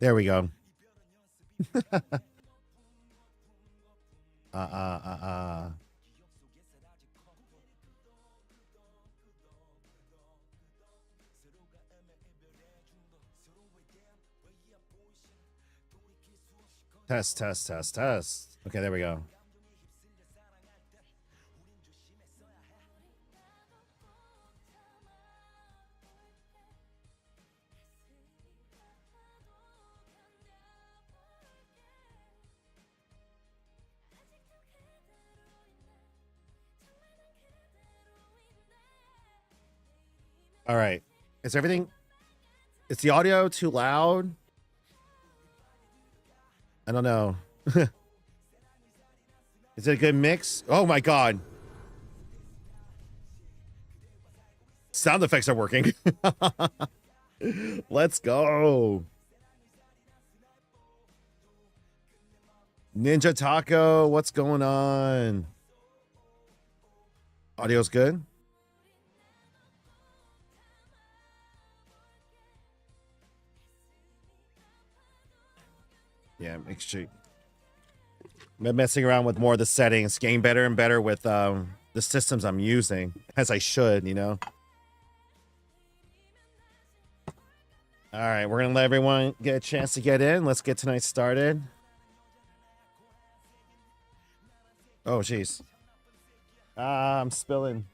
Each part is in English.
There we go. uh. Test, test, test, test. Okay, there we go. All right. Is everything... Is the audio too loud? I don't know. Is it a good mix? Oh my god. Sound effects are working. Let's go. Ninja Taco, what's going on? Audio's good? Yeah, make sure. I'm messing around with more of the settings, getting better and better with the systems I'm using, as I should, you know. All right, we're gonna let everyone get a chance to get in. Let's get tonight started. Oh, jeez. I'm spilling.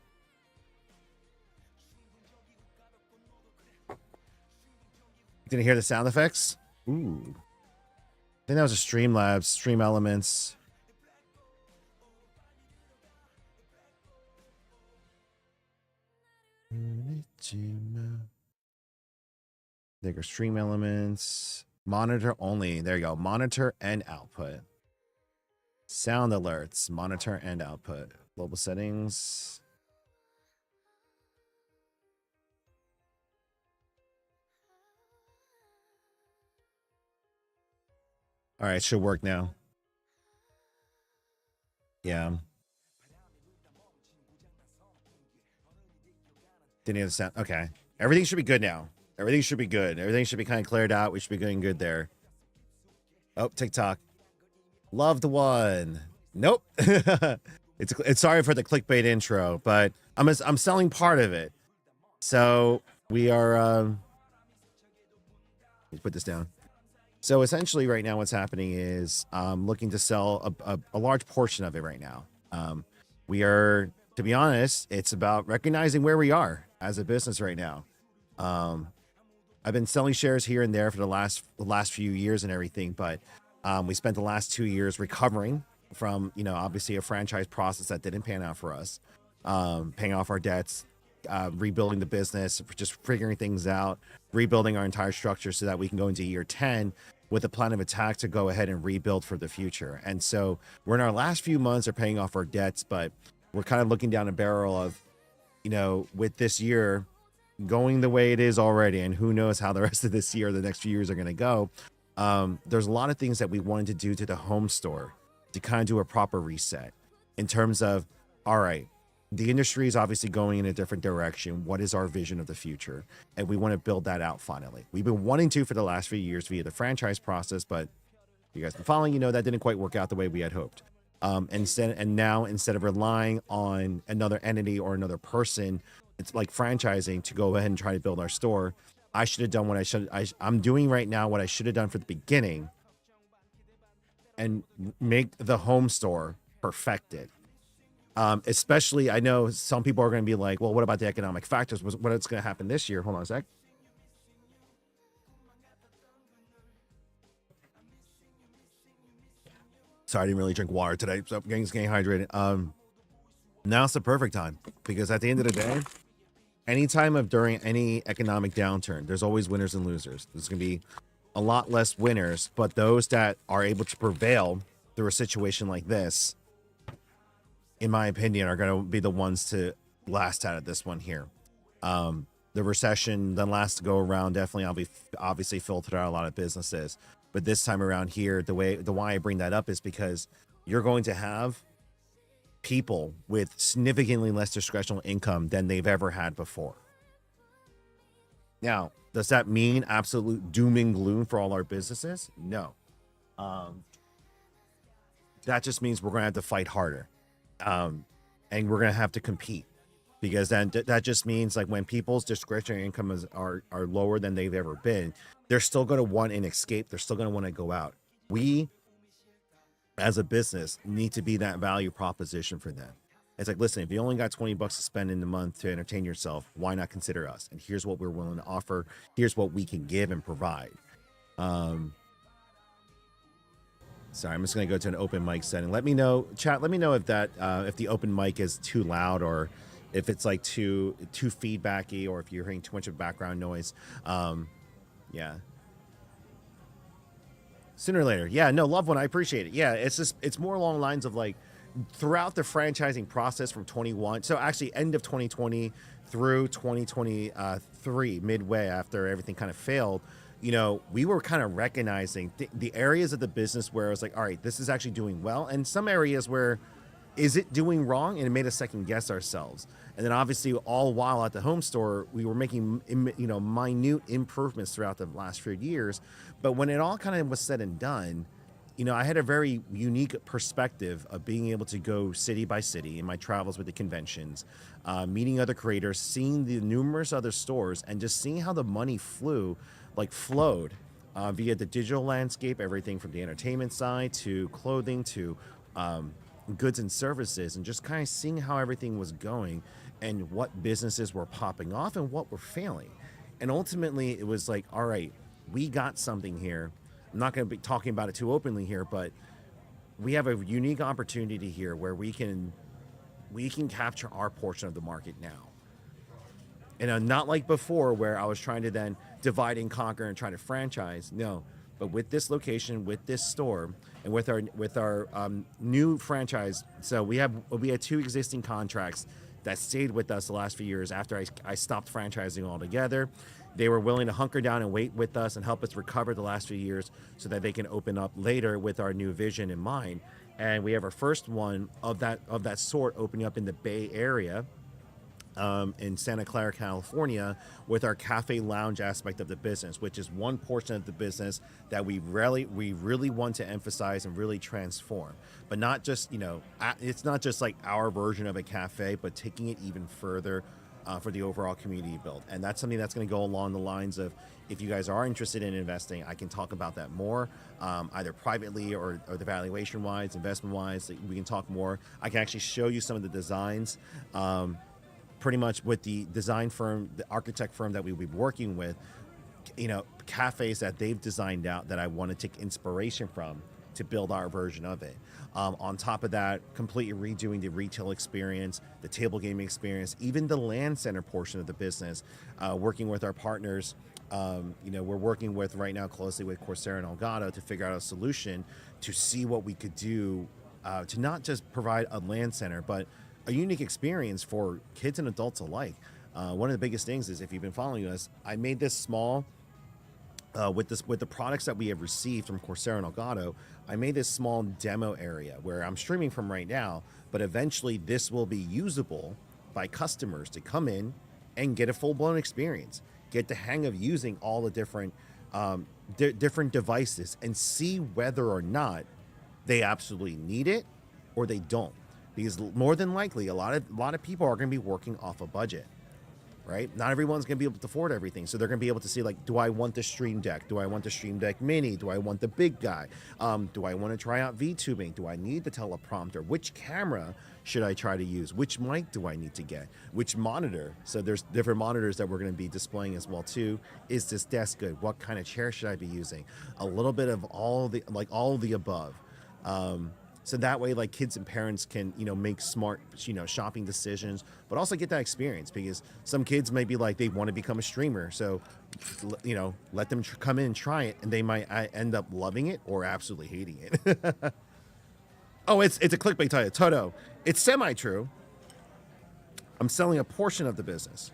Did you hear the sound effects? Ooh. I think that was a Streamlabs, Stream Elements. There go, Stream Elements. Monitor only. There you go. Monitor and output. Sound alerts. Monitor and output. Global settings. All right, should work now. Yeah. Didn't hear the sound. Okay. Everything should be good now. Everything should be good. Everything should be kind of cleared out. We should be doing good there. Oh, TikTok. Loved one. Nope. It's sorry for the clickbait intro, but I'm selling part of it. So we are let's put this down. So essentially right now what's happening is I'm looking to sell a large portion of it right now. We are, to be honest, it's about recognizing where we are as a business right now. I've been selling shares here and there for the last few years and everything, but we spent the last 2 years recovering from, you know, obviously a franchise process that didn't pan out for us, paying off our debts, rebuilding the business, just figuring things out, rebuilding our entire structure so that we can go into year 10 with a plan of attack to go ahead and rebuild for the future. And so we're in our last few months of paying off our debts, but we're kind of looking down a barrel of, you know, with this year going the way it is already, and who knows how the rest of this year, the next few years are going to go. There's a lot of things that we wanted to do to the home store to kind of do a proper reset in terms of, all right, the industry is obviously going in a different direction. What is our vision of the future? And we want to build that out finally. We've been wanting to for the last few years via the franchise process, but you guys been following, you know, that didn't quite work out the way we had hoped. And now instead of relying on another entity or another person, it's like franchising to go ahead and try to build our store. I should have done what I'm doing right now, what I should have done for the beginning, and make the home store perfected. Especially, I know some people are going to be like, well, what about the economic factors? What's going to happen this year? Hold on a sec. Sorry, I didn't really drink water today, so I'm getting hydrated. Now's the perfect time, because at the end of the day, anytime during any economic downturn, there's always winners and losers. There's going to be a lot less winners, but those that are able to prevail through a situation like this, in my opinion, are going to be the ones to last out of this one here. The recession, the last go around, definitely obviously filtered out a lot of businesses. But this time around here, the why I bring that up is because you're going to have people with significantly less discretionary income than they've ever had before. Now, does that mean absolute doom and gloom for all our businesses? No. Um, that just means we're going to have to fight harder. Um, and we're going to have to compete, because then that just means like when people's discretionary income are lower than they've ever been, they're still going to want an escape. They're still going to want to go out. We as a business need to be that value proposition for them. It's like, listen, if you only got 20 bucks to spend in the month to entertain yourself, why not consider us? And here's what we're willing to offer. Here's what we can give and provide. Um, Sorry, I'm just going to go to an open mic setting. Let me know, chat. Let me know if that if the open mic is too loud, or if it's like too feedbacky, or if you're hearing too much of background noise. Yeah. Sooner or later. Yeah. No, love one. I appreciate it. Yeah. It's more along the lines of like throughout the franchising process from 21. So actually, end of 2020 through 2023, midway after everything kind of failed, we were kind of recognizing the areas of the business where I was like, all right, this is actually doing well, and some areas where is it doing wrong, and it made us second guess ourselves. And then obviously, all while at the home store, we were making minute improvements throughout the last few years. But when it all kind of was said and done, I had a very unique perspective of being able to go city by city in my travels with the conventions, meeting other creators, seeing the numerous other stores, and just seeing how the money flowed via the digital landscape, everything from the entertainment side to clothing to goods and services, and just kind of seeing how everything was going and what businesses were popping off and what were failing. And ultimately, it was like, all right, we got something here. I'm not going to be talking about it too openly here, but we have a unique opportunity here where we can capture our portion of the market now. And not like before where I was trying to then divide and conquer and try to franchise. No, but with this location, with this store, and with our new franchise. So we had 2 existing contracts that stayed with us the last few years after I stopped franchising altogether. They were willing to hunker down and wait with us and help us recover the last few years so that they can open up later with our new vision in mind. And we have our first one of that sort opening up in the Bay Area, in Santa Clara, California, with our cafe lounge aspect of the business, which is one portion of the business that we really want to emphasize and really transform. But not just, it's not just like our version of a cafe, but taking it even further for the overall community build. And that's something that's going to go along the lines of, if you guys are interested in investing, I can talk about that more, either privately or the valuation wise, investment wise. We can talk more. I can actually show you some of the designs. Pretty much with the design firm, the architect firm that we will be working with, cafes that they've designed out that I want to take inspiration from to build our version of it. On top of that, completely redoing the retail experience, the table gaming experience, even the land center portion of the business, working with our partners. We're working with right now closely with Coursera and Elgato to figure out a solution to see what we could do to not just provide a land center, but a unique experience for kids and adults alike. One of the biggest things is, if you've been following us, I made this small, with the products that we have received from Coursera and Elgato, I made this small demo area where I'm streaming from right now, but eventually this will be usable by customers to come in and get a full-blown experience, get the hang of using all the different different devices, and see whether or not they absolutely need it or they don't. Because more than likely, a lot of people are going to be working off a budget, right? Not everyone's going to be able to afford everything. So they're going to be able to see, like, do I want the Stream Deck? Do I want the Stream Deck Mini? Do I want the big guy? Do I want to try out VTubing? Do I need the teleprompter? Which camera should I try to use? Which mic do I need to get? Which monitor? So there's different monitors that we're going to be displaying as well too. Is this desk good? What kind of chair should I be using? A little bit of all of the above. So that way, like, kids and parents can, make smart, shopping decisions, but also get that experience, because some kids may be like, they want to become a streamer. So, let them come in and try it, and they might end up loving it or absolutely hating it. Oh, it's a clickbait title. Toto. It's semi-true. I'm selling a portion of the business.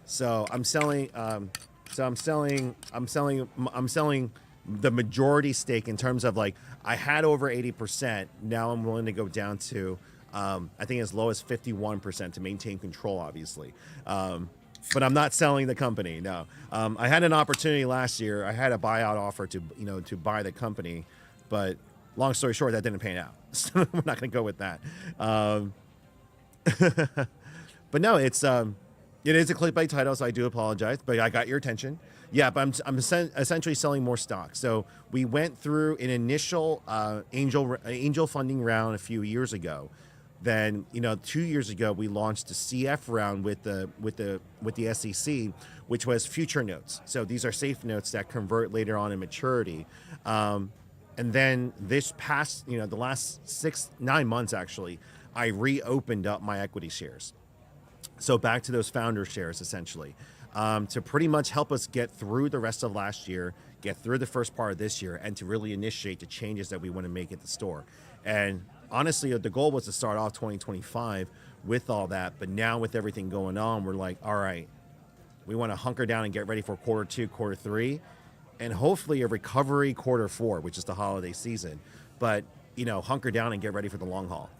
So I'm selling the majority stake, in terms of, like, I had over 80%. Now I'm willing to go down to, I think, as low as 51% to maintain control, obviously. but I'm not selling the company. No, I had an opportunity last year. I had a buyout offer to to buy the company, but long story short, that didn't pan out. So we're not going to go with that. Um, but no, it is a clickbait title, so I do apologize. But I got your attention. Yeah, but I'm essentially selling more stock. So we went through an initial angel funding round a few years ago. Then 2 years ago we launched the CF round with the SEC, which was future notes. So these are safe notes that convert later on in maturity. And then this past the last 6-9 months actually, I reopened up my equity shares. So back to those founder shares essentially, to pretty much help us get through the rest of last year, get through the first part of this year, and to really initiate the changes that we want to make at the store. And honestly, the goal was to start off 2025 with all that. But now with everything going on, we're like, all right, we want to hunker down and get ready for quarter 2, quarter 3, and hopefully a recovery quarter 4, which is the holiday season. But, hunker down and get ready for the long haul.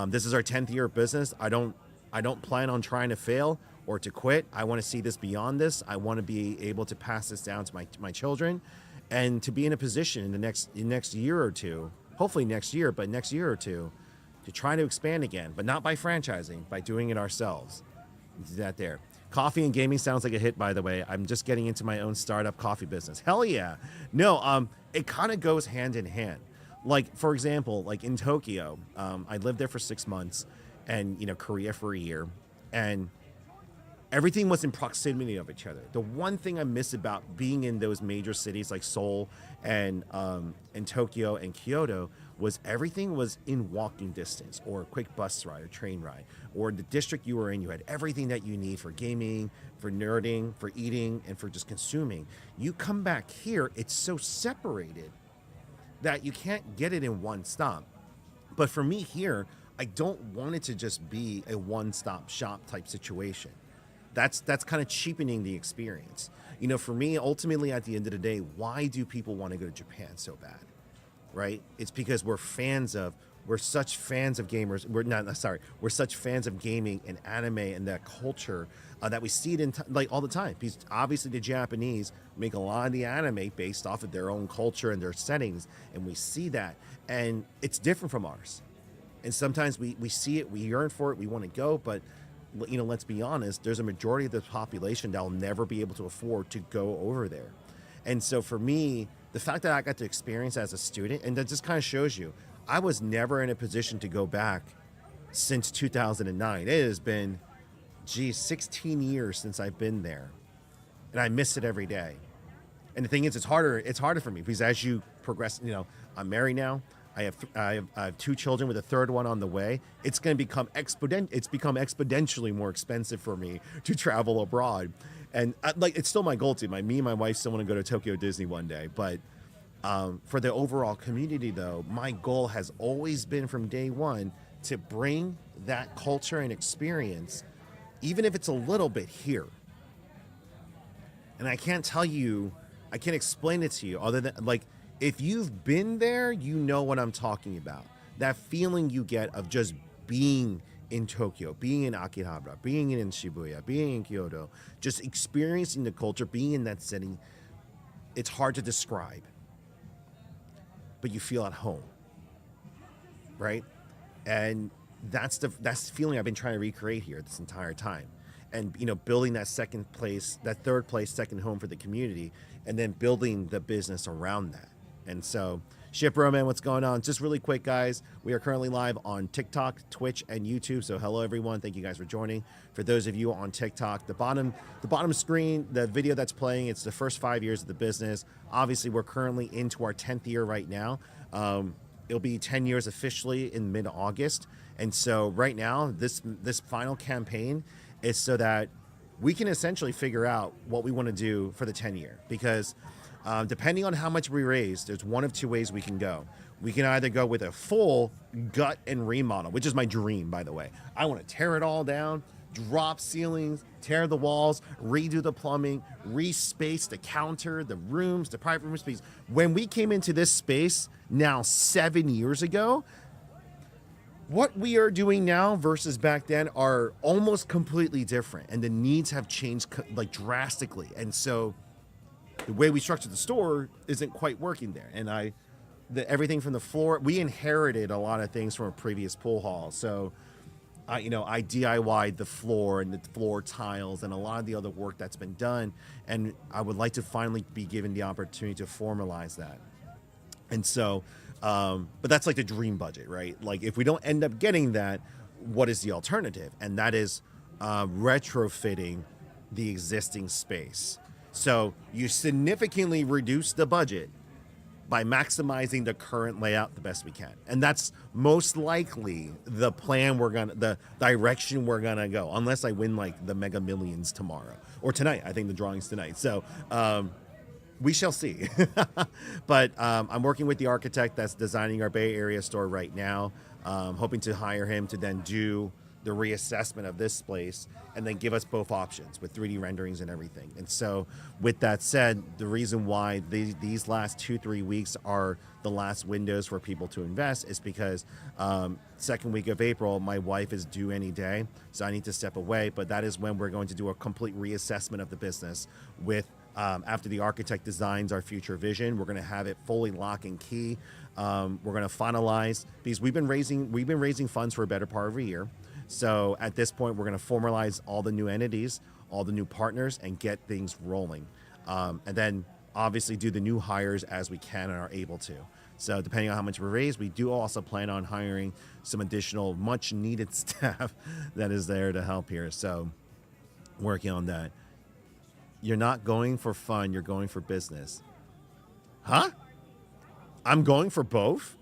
This is our 10th year of business. I don't plan on trying to fail or to quit. I want to see this beyond this. I want to be able to pass this down to my children, and to be in a position in the next year or two, hopefully next year, but next year or two, to try to expand again, but not by franchising, by doing it ourselves. Do that there. Coffee and gaming sounds like a hit, by the way. I'm just getting into my own startup coffee business. Hell yeah. No, it kind of goes hand in hand. Like, for example, like in Tokyo, I lived there for 6 months, and Korea for a year, and everything was in proximity of each other. The one thing I miss about being in those major cities like Seoul and Tokyo and Kyoto was everything was in walking distance, or a quick bus ride or train ride, or the district you were in, you had everything that you need for gaming, for nerding, for eating, and for just consuming. You come back here, it's so separated that you can't get it in one stop. But for me here, I don't want it to just be a one-stop shop type situation. That's kind of cheapening the experience. For me, ultimately, at the end of the day, why do people want to go to Japan so bad, right? It's because we're such fans of gamers. We're such fans of gaming and anime and that culture that we see it in like all the time. Because obviously the Japanese make a lot of the anime based off of their own culture and their settings, and we see that, and it's different from ours. And sometimes we see it, we yearn for it, we want to go, but let's be honest, there's a majority of the population that will never be able to afford to go over there. And so for me, the fact that I got to experience as a student, and that just kind of shows you, I was never in a position to go back since 2009. It has been, 16 years since I've been there, and I miss it every day. And the thing is, it's harder for me because as you progress, I'm married now. I have 2 children with a third one on the way. It's going to become exponentially more expensive for me to travel abroad, and it's still my goal to. Me and my wife still want to go to Tokyo Disney one day, but for the overall community, though, my goal has always been from day one to bring that culture and experience, even if it's a little bit here. And I can't explain it to you other than if you've been there, you know what I'm talking about. That feeling you get of just being in Tokyo, being in Akihabara, being in Shibuya, being in Kyoto, just experiencing the culture, being in that setting. It's hard to describe, but you feel at home, right? And that's the feeling I've been trying to recreate here this entire time. And building that third place, second home for the community, and then building the business around that. And so, Shipro, man, what's going on? Just really quick, guys, we are currently live on TikTok, Twitch, and YouTube. So hello, everyone. Thank you guys for joining. For those of you on TikTok, the bottom screen, the video that's playing, it's the first 5 years of the business. Obviously, we're currently into our 10th year right now. It'll be 10 years officially in mid-August. And so right now, this final campaign is so that we can essentially figure out what we want to do for the 10-year. Because depending on how much we raise, there's one of 2 ways we can go. We can either go with a full gut and remodel, which is my dream, by the way. I want to tear it all down, drop ceilings, tear the walls, redo the plumbing, re-space the counter, the rooms, the private room space. When we came into this space now 7 years ago, what we are doing now versus back then are almost completely different, and the needs have changed like drastically. And so the way we structure the store isn't quite working there. And everything from the floor, we inherited a lot of things from a previous pool hall. So I DIY'd the floor and the floor tiles and a lot of the other work that's been done. And I would like to finally be given the opportunity to formalize that. And so, but that's like the dream budget, right? Like if we don't end up getting that, what is the alternative? And that is retrofitting the existing space. So you significantly reduce the budget by maximizing the current layout the best we can. And that's most likely the direction we're gonna go, unless I win like the Mega Millions tomorrow or tonight. I think the drawing's tonight. So we shall see. But I'm working with the architect that's designing our Bay Area store right now, hoping to hire him to then do the reassessment of this place and then give us both options with 3D renderings and everything. And so with that said, the reason why these last 2-3 weeks are the last windows for people to invest is because second week of April, my wife is due any day. So I need to step away, but that is when we're going to do a complete reassessment of the business with after the architect designs our future vision. We're going to have it fully lock and key. We're going to finalize, because we've been raising funds for a better part of a year. So at this point, we're going to formalize all the new entities, all the new partners, and get things rolling. And then obviously do the new hires as we can and are able to. So depending on how much we raise, we do also plan on hiring some additional much needed staff that is there to help here. So working on that. You're not going for fun, you're going for business. Huh? I'm going for both?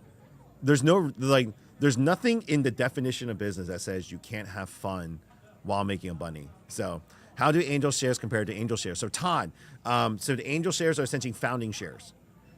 There's nothing in the definition of business that says you can't have fun while making a money. So how do angel shares compare to angel shares? So Todd, so the angel shares are essentially founding shares.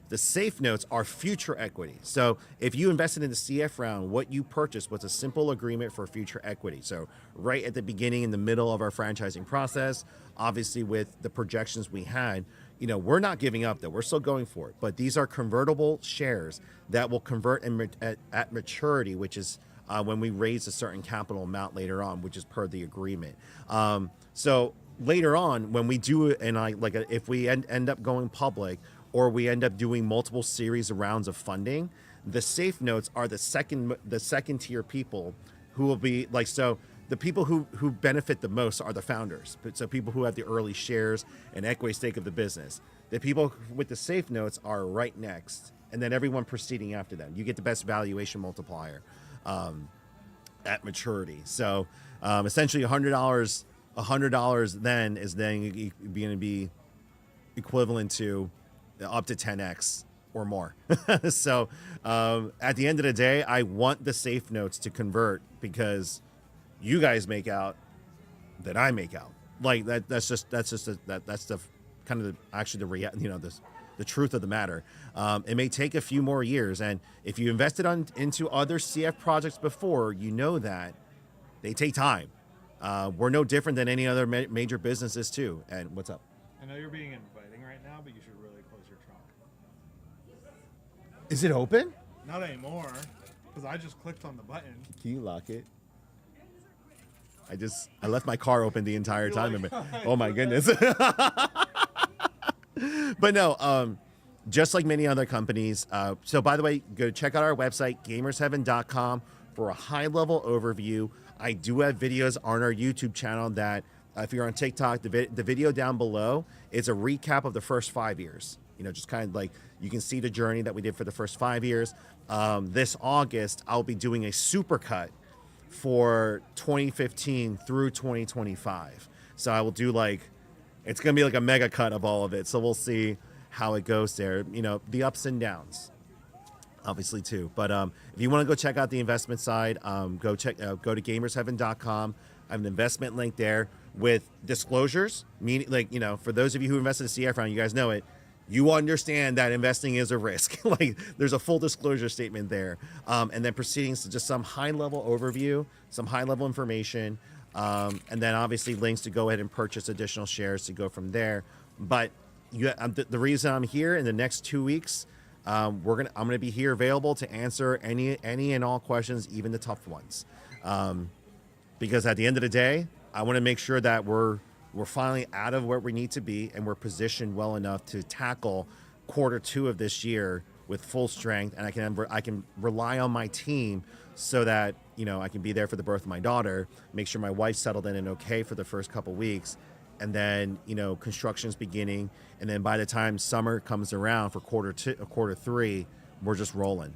The safe notes are future equity. So if you invested in the CF round, what you purchased was a simple agreement for future equity. So right at the beginning, in the middle of our franchising process, obviously with the projections we had, we're not giving up though. We're still going for it. But these are convertible shares that will convert at maturity, which is when we raise a certain capital amount later on, which is per the agreement. So later on, when we do it, and if we end up going public, or we end up doing multiple series of rounds of funding, the safe notes are the second tier people who will be so the people who benefit the most are the founders. So people who have the early shares and equity stake of the business. The people with the safe notes are right next, and then everyone proceeding after them. You get the best valuation multiplier at maturity. So essentially $100 then is then going to be equivalent to up to 10x or more. So at the end of the day, I want the safe notes to convert because you guys make out that I make out. Like that's the kind of the truth of the matter. It may take a few more years, and if you invested into other CF projects before, you know that they take time. We're no different than any other major businesses too. And what's up? I know you're being inviting right now, but you should really close your trunk. Is it open? Not anymore, because I just clicked on the button. Can you lock it? I left my car open the entire time. Oh my goodness. But no, just like many other companies. So by the way, go check out our website, gamersheaven.com, for a high-level overview. I do have videos on our YouTube channel that, if you're on TikTok, the video down below is a recap of the first 5 years. Just kind of like you can see the journey that we did for the first 5 years. This August, I'll be doing a supercut for 2015 through 2025. So I will do it's going to be like a mega cut of all of it. So we'll see how it goes there. The ups and downs, obviously too. But if you want to go check out the investment side, go to gamersheaven.com. I have an investment link there with disclosures, meaning for those of you who invested in CF round, you guys know it. You understand that investing is a risk. There's a full disclosure statement there. And then proceedings to just some high-level overview, some high-level information, and then obviously links to go ahead and purchase additional shares to go from there. But the reason I'm here in the next 2 weeks, I'm gonna be here available to answer any and all questions, even the tough ones. Because at the end of the day, I want to make sure that we're finally out of where we need to be and we're positioned well enough to tackle quarter two of this year with full strength, and I can rely on my team so that I can be there for the birth of my daughter, make sure my wife's settled in and okay for the first couple weeks, and then construction's beginning, and then by the time summer comes around for quarter three, we're just rolling.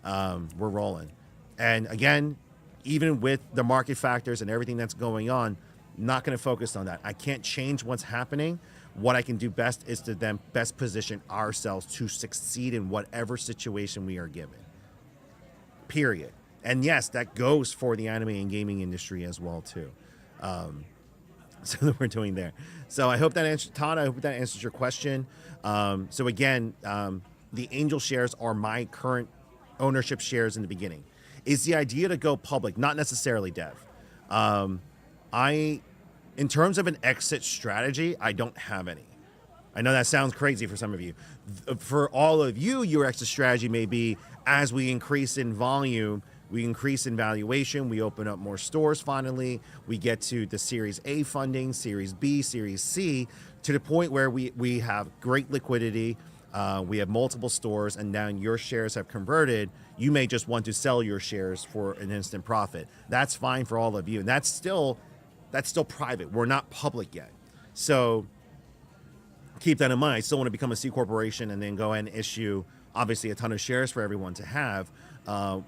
We're rolling, and again, even with the market factors and everything that's going on, not going to focus on that. I can't change what's happening. What I can do best is to then best position ourselves to succeed in whatever situation we are given. Period. And yes, that goes for the anime and gaming industry as well too. So that we're doing there. So I hope that answers, Todd. I hope that answers your question. So again, the Angel shares are my current ownership shares in the beginning. Is the idea to go public? Not necessarily, Dev. In terms of an exit strategy, I don't have any. I know that sounds crazy for some of you. For all of you, your exit strategy may be as we increase in volume, we increase in valuation, we open up more stores finally, we get to the Series A funding, Series B, Series C, to the point where we have great liquidity, we have multiple stores, and now your shares have converted. You may just want to sell your shares for an instant profit. That's fine for all of you, and that's still private. We're not public yet. So keep that in mind. I still want to become a C corporation and then go ahead and issue, obviously, a ton of shares for everyone to have.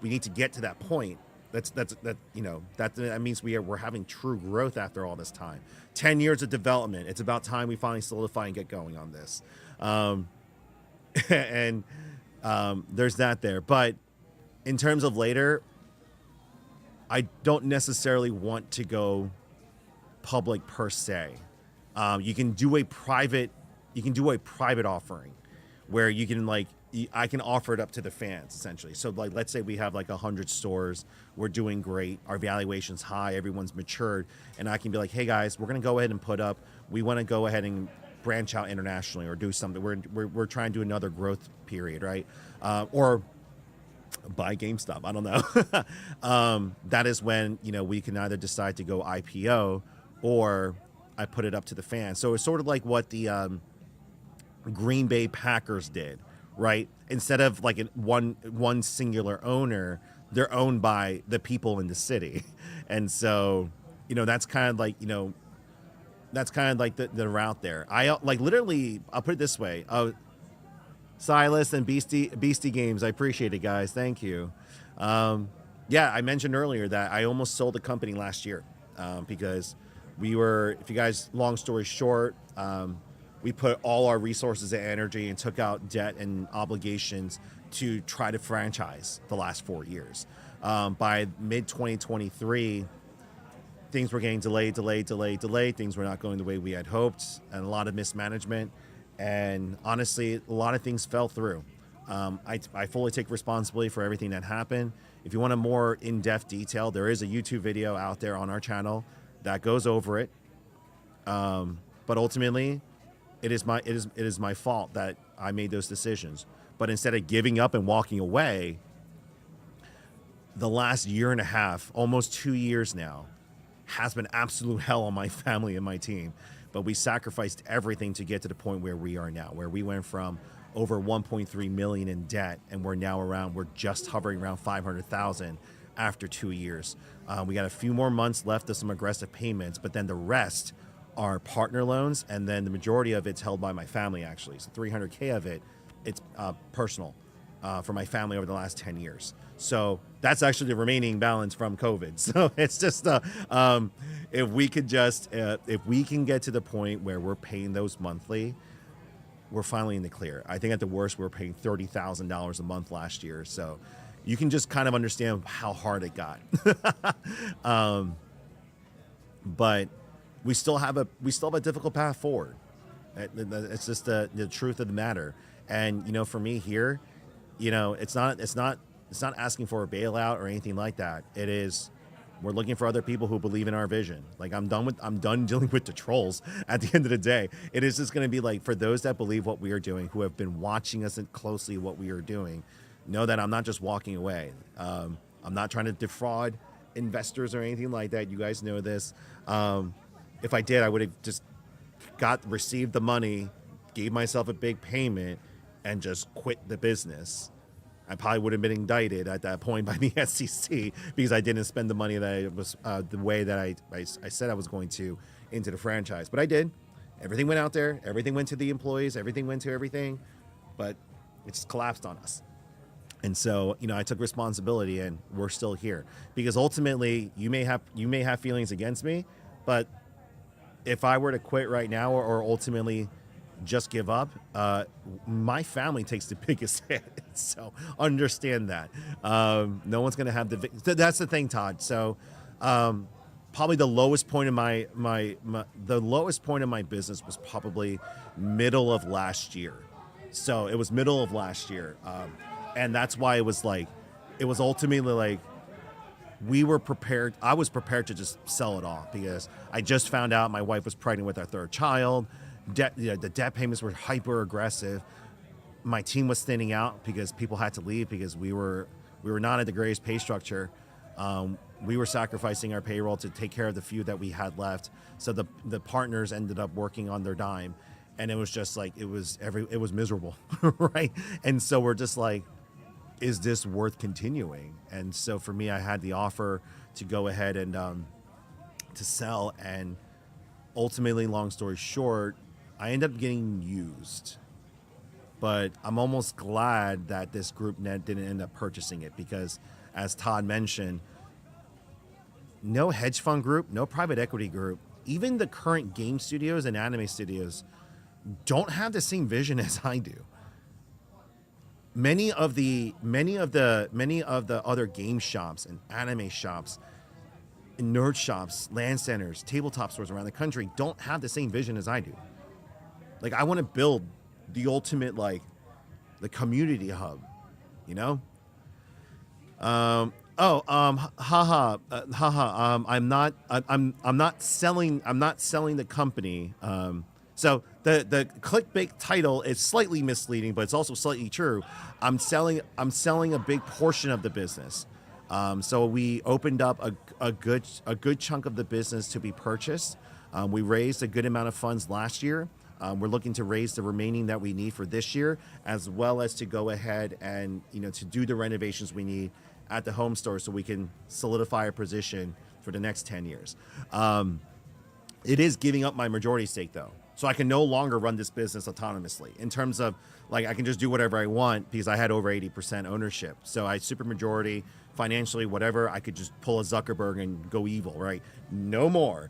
We need to get to that point. That means we're having true growth after all this time. 10 years of development. It's about time we finally solidify and get going on this. And there's that there. But in terms of later, I don't necessarily want to go public per se. You can do a private offering where you can I can offer it up to the fans essentially. So let's say we have 100 stores, we're doing great, our valuation's high, everyone's matured, and I can be like, hey guys, we're gonna go ahead and we want to go ahead and branch out internationally or do something. We're trying to do another growth period, right? Or buy GameStop. I don't know. That is when we can either decide to go IPO or I put it up to the fans. So it's sort of like what the Green Bay Packers did, right? Instead of one singular owner, they're owned by the people in the city, and so that's kind of the route there. I literally, I'll put it this way. Silas and Beastie Games, I appreciate it, guys. Thank you. Yeah, I mentioned earlier that I almost sold the company last year because we were, if you guys, long story short, we put all our resources and energy and took out debt and obligations to try to franchise the last 4 years. By mid 2023, things were getting delayed. Things were not going the way we had hoped, and a lot of mismanagement. And honestly, a lot of things fell through. I fully take responsibility for everything that happened. If you want a more in-depth detail, there is a YouTube video out there on our channel that goes over it. But ultimately, it is my fault that I made those decisions. But instead of giving up and walking away, the last year and a half, almost 2 years now, has been absolute hell on my family and my team. But we sacrificed everything to get to the point where we are now, where we went from over 1.3 million in debt, and we're just hovering around 500,000 after 2 years. We got a few more months left of some aggressive payments, but then the rest are partner loans, and then the majority of it's held by my family, actually. So 300K of it's personal for my family over the last 10 years. So that's actually the remaining balance from COVID. So it's just if we can get to the point where we're paying those monthly, we're finally in the clear. I think at the worst, we were paying $30,000 a month last year. So you can just kind of understand how hard it got. But we still have a difficult path forward. It's just the truth of the matter. And for me here, it's not asking for a bailout or anything like that. It is We're looking for other people who believe in our vision. Like I'm done dealing with the trolls at the end of the day. It is just going to be like for those that believe what we are doing, who have been watching us closely what we are doing, know that I'm not just walking away. I'm not trying to defraud investors or anything like that. You guys know this. If I did, I would have just received the money, gave myself a big payment, and just quit the business. I probably would have been indicted at that point by the SEC because I didn't spend the money that I was the way that I said I was going to into the franchise. But I did. Everything went out there. Everything went to the employees. Everything went to everything. But it just collapsed on us. And so, I took responsibility, and we're still here because ultimately you may have feelings against me, but if I were to quit right now or ultimately just give up, my family takes the biggest hit. So understand that. No one's going to have that's the thing, Todd. So probably the lowest point of the lowest point of my business was probably middle of last year. So it was middle of last year. And that's why it was ultimately like, I was prepared to just sell it off because I just found out my wife was pregnant with our third child. The debt payments were hyper aggressive. My team was thinning out because people had to leave because we were not at the greatest pay structure. We were sacrificing our payroll to take care of the few that we had left. So the partners ended up working on their dime, and it was just like it was miserable, right? And so we're just like, is this worth continuing? And so for me, I had the offer to go ahead and to sell, and ultimately, long story short, I ended up getting used. But I'm almost glad that this group didn't end up purchasing it because, as Todd mentioned, no hedge fund group, no private equity group, even the current game studios and anime studios don't have the same vision as I do. Many of the other game shops and anime shops, and nerd shops, LAN centers, tabletop stores around the country don't have the same vision as I do. Like, I want to build the ultimate, like, the community hub, I'm not selling the company. So the clickbait title is slightly misleading, but it's also slightly true. I'm selling a big portion of the business. So we opened up a good chunk of the business to be purchased. We raised a good amount of funds last year. We're looking to raise the remaining that we need for this year, as well as to go ahead and to do the renovations we need at the home store so we can solidify our position for the next 10 years. It is giving up my majority stake though. So I can no longer run this business autonomously in terms of like I can just do whatever I want because I had over 80% ownership. So I super majority financially, whatever, I could just pull a Zuckerberg and go evil, right? No more.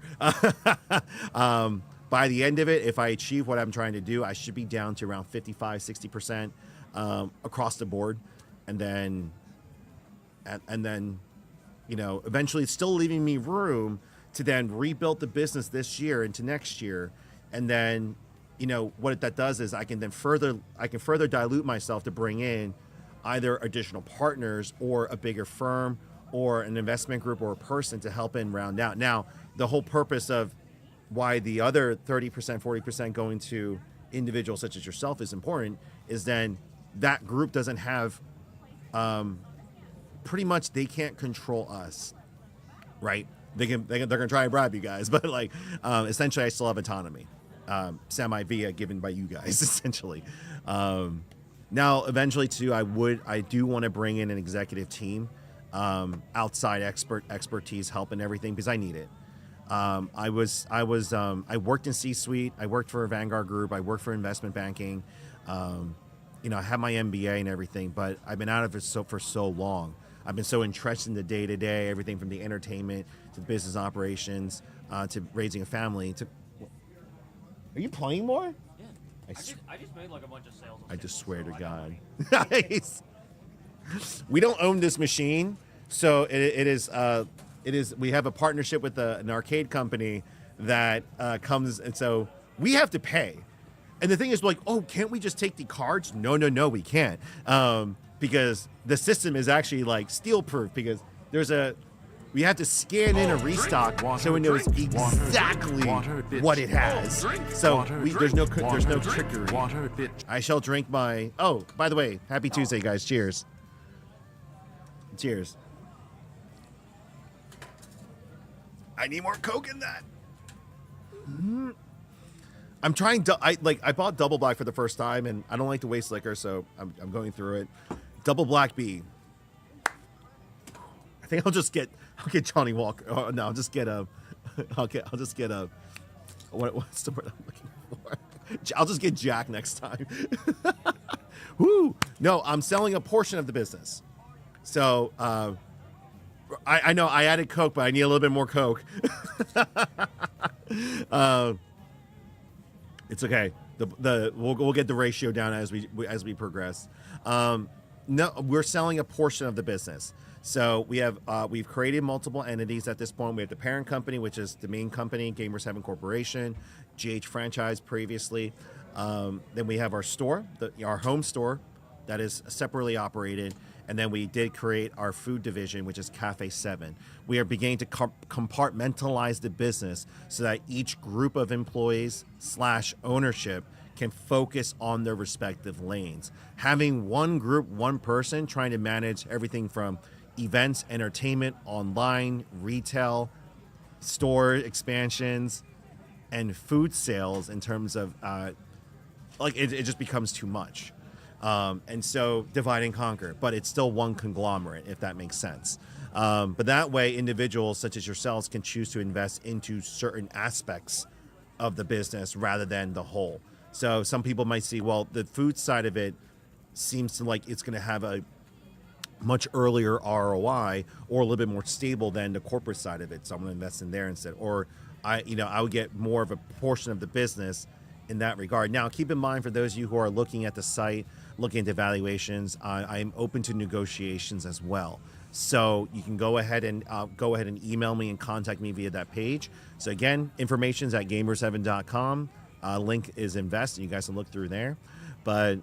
By the end of it, if I achieve what I'm trying to do, I should be down to around 55, 60% across the board. And then, eventually it's still leaving me room to then rebuild the business this year into next year. And then, what that does is I can further dilute myself to bring in either additional partners or a bigger firm or an investment group or a person to help in round out. Now, the whole purpose of why the other 30%, 40% going to individuals such as yourself is important is then that group doesn't have, pretty much they can't control us, right? They're going to try and bribe you guys, but like, essentially I still have autonomy, semi-via given by you guys, essentially. Now, eventually too, I do want to bring in an executive team, outside expertise, help and everything, because I need it. I worked in C-suite. I worked for a Vanguard Group. I worked for investment banking. I have my MBA and everything, but I've been out of it for so long. I've been so entrenched in the day-to-day, everything from the entertainment to the business operations, to raising a family. Are you playing more? Yeah. I just made like a bunch of sales. I just swear to God. Nice. We don't own this machine, so it is. We have a partnership with an arcade company that comes, and so we have to pay. And the thing is, like, oh, can't we just take the cards? No, we can't, because the system is actually like steel proof. Because there's a We have to scan in a restock so it knows exactly what it has. So there's no trickery. I shall drink my. Oh, by the way, happy Tuesday, guys! Cheers. Cheers. I need more Coke in that. I'm trying to. I bought Double Black for the first time, and I don't like to waste liquor, so I'm going through it. Double Black B. I think I'll get Johnny Walker. Oh, no, I'll just get a. I'll just get a. What's the word I'm looking for? I'll just get Jack next time. Woo! No, I'm selling a portion of the business. So I know I added Coke, but I need a little bit more Coke. It's okay. We'll get the ratio down as we progress. No, we're selling a portion of the business. So we've created multiple entities at this point. We have the parent company, which is the main company, Gamers Heaven Corporation, GH Franchise previously. Then we have our store, our home store, that is separately operated. And then we did create our food division, which is Cafe 7. We are beginning to compartmentalize the business so that each group of employees / ownership can focus on their respective lanes. Having one group, one person trying to manage everything from events, entertainment, online, retail, store expansions, and food sales in terms of, it just becomes too much. And so divide and conquer, but it's still one conglomerate, if that makes sense. But that way, individuals such as yourselves can choose to invest into certain aspects of the business rather than the whole. So some people might see, well, the food side of it seems to like it's going to have a much earlier ROI or a little bit more stable than the corporate side of it. So I'm going to invest in there instead. Or I would get more of a portion of the business in that regard. Now, keep in mind, for those of you who are looking at the site, looking at evaluations, I am open to negotiations as well. So you can go ahead and email me and contact me via that page. So again, information's at gamersheaven.com. Link is invest. You guys can look through there. But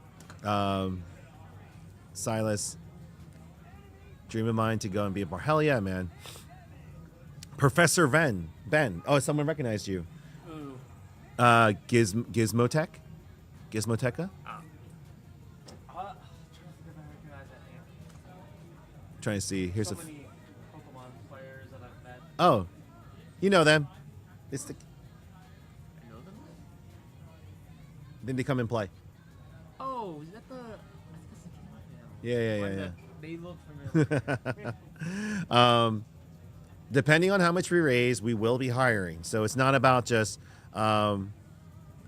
Silas, dream of mine to go and be a bar. Hell yeah, man. Professor Ben. Oh, someone recognized you. Gizmotech? Gizmoteca? Trying to see. Here's many Pokemon players that I've met. Oh, you know them. It's the. I know them? Then they come and play. Oh, is that the? I think that's the Yeah. They look familiar. Depending on how much we raise, we will be hiring. So it's not about just I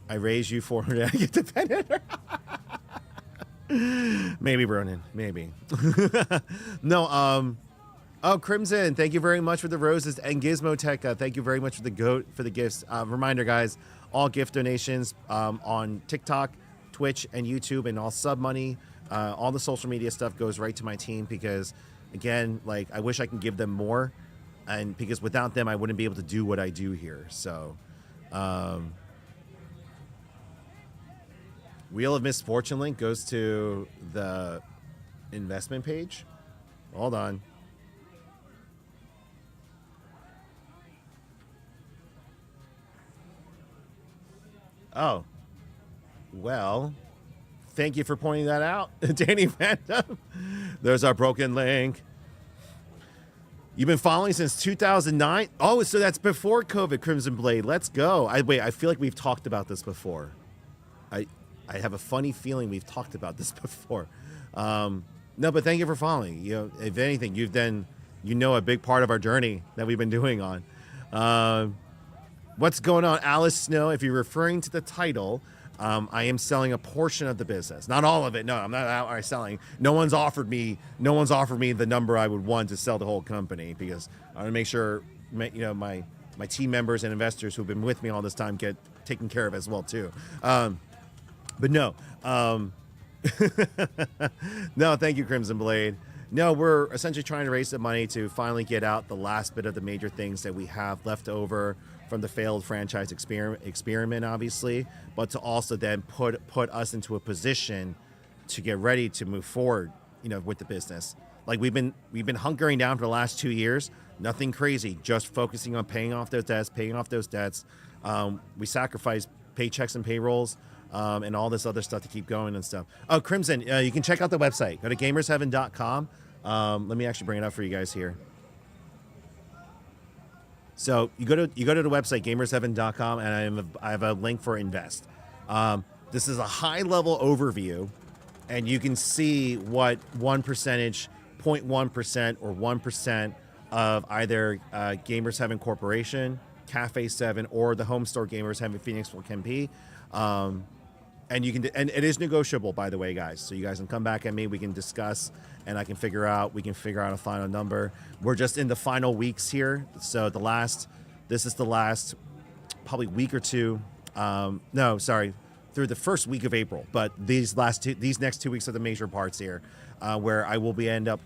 raise you 400. I get dependent. Maybe Bronin, maybe. No. Oh, Crimson, thank you very much for the roses, and Gizmotech, thank you very much for the gifts. Reminder, guys, all gift donations on TikTok, Twitch, and YouTube, and all sub money, all the social media stuff goes right to my team because, again, like I wish I could give them more, and because without them, I wouldn't be able to do what I do here. So. Wheel of Misfortune link goes to the investment page. Hold on. Oh. Well, thank you for pointing that out, Danny Phantom. There's our broken link. You've been following since 2009? Oh, so that's before COVID, Crimson Blade. Let's go. I feel like we've talked about this before. I have a funny feeling we've talked about this before. No, but thank you for following. If anything, you've done, a big part of our journey that we've been doing on. What's going on, Alice Snow? If you're referring to the title, I am selling a portion of the business, not all of it. No, I'm not outright selling. No one's offered me the number I would want to sell the whole company because I want to make sure, my team members and investors who've been with me all this time get taken care of as well too. But no, no, thank you, Crimson Blade. No, we're essentially trying to raise some money to finally get out the last bit of the major things that we have left over from the failed franchise experiment, obviously, but to also then put us into a position to get ready to move forward, with the business. Like we've been hunkering down for the last 2 years Nothing crazy. Just focusing on paying off those debts. We sacrifice paychecks and payrolls and all this other stuff to keep going and stuff. Oh, Crimson, you can check out the website. Go to gamersheaven.com. Let me actually bring it up for you guys here. So you go to the website gamersheaven.com, and I have a link for Invest. This is a high level overview, and you can see what 0.1% or 1% of either Gamers Heaven Corporation, Cafe 7, or the home store Gamers Heaven Phoenixville can be. And you can, and it is negotiable, by the way, guys. So you guys can come back at me. We can discuss, and we can figure out a final number. We're just in the final weeks here. So this is the last probably week or two. No, sorry, through the first week of April. But these next 2 weeks are the major parts here, where I will end up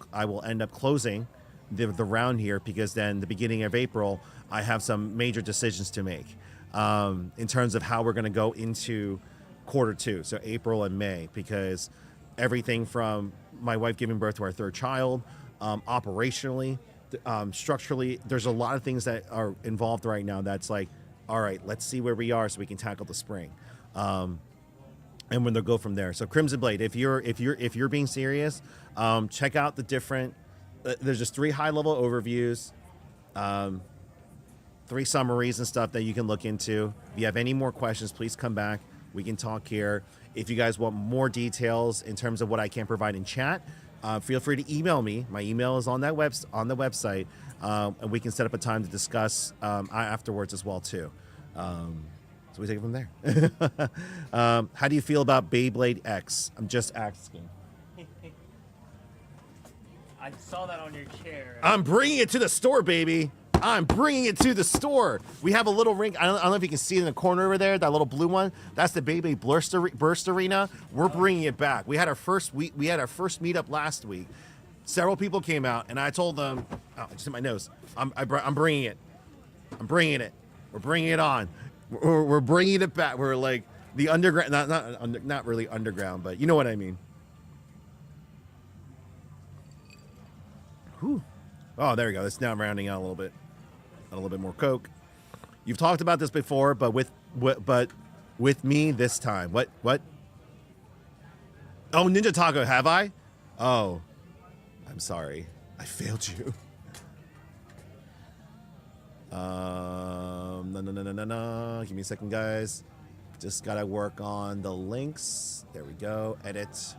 closing the round here, because then the beginning of April I have some major decisions to make in terms of how we're going to go into quarter two, so April and May, because everything from my wife giving birth to our third child, operationally, structurally, there's a lot of things that are involved right now that's like, all right, let's see where we are so we can tackle the spring, and when they'll go from there. So Crimson Blade, if you're being serious, check out the different there's just 3 high level overviews, 3 summaries and stuff that you can look into. If you have any more questions, please come back. We can talk here. If you guys want more details in terms of what I can provide in chat, feel free to email me. My email is on the website, and we can set up a time to discuss afterwards as well too. So we take it from there. How do you feel about Beyblade X? I'm just asking. I saw that on your chair. I'm bringing it to the store, baby. I'm bringing it to the store. We have a little rink. I don't know if you can see it in the corner over there, that little blue one. That's the Beyblade Burst Arena. We're bringing it back. We had our first meetup last week. Several people came out, and I told them, oh, I just hit my nose. I'm bringing it. I'm bringing it. We're bringing it on. We're bringing it back. We're like the underground, not really underground, but you know what I mean. Whew. Oh, there we go. That's now rounding out a little bit. A little bit more Coke. You've talked about this before, but with me this time. What? Oh, Ninja Taco, have I? Oh, I'm sorry. I failed you. No. Give me a second, guys. Just gotta work on the links. There we go. Edit.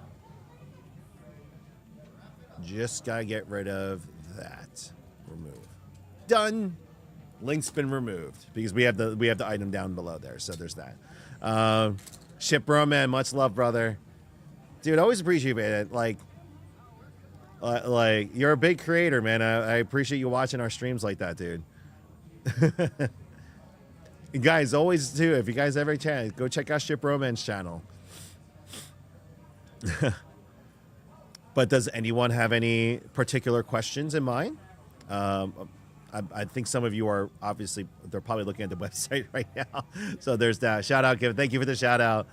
Just gotta get rid of that. Remove. Done. Link's been removed because we have the item down below there. So there's that. Ship bro, man, much love, brother. Dude, always appreciate it. Like you're a big creator, man. I appreciate you watching our streams like that, dude. Guys, always too, if you guys ever can, go check out Ship Roman's channel. But does anyone have any particular questions in mind? I think some of you are obviously, they're probably looking at the website right now. So there's that. Shout out, Kevin. Thank you for the shout out.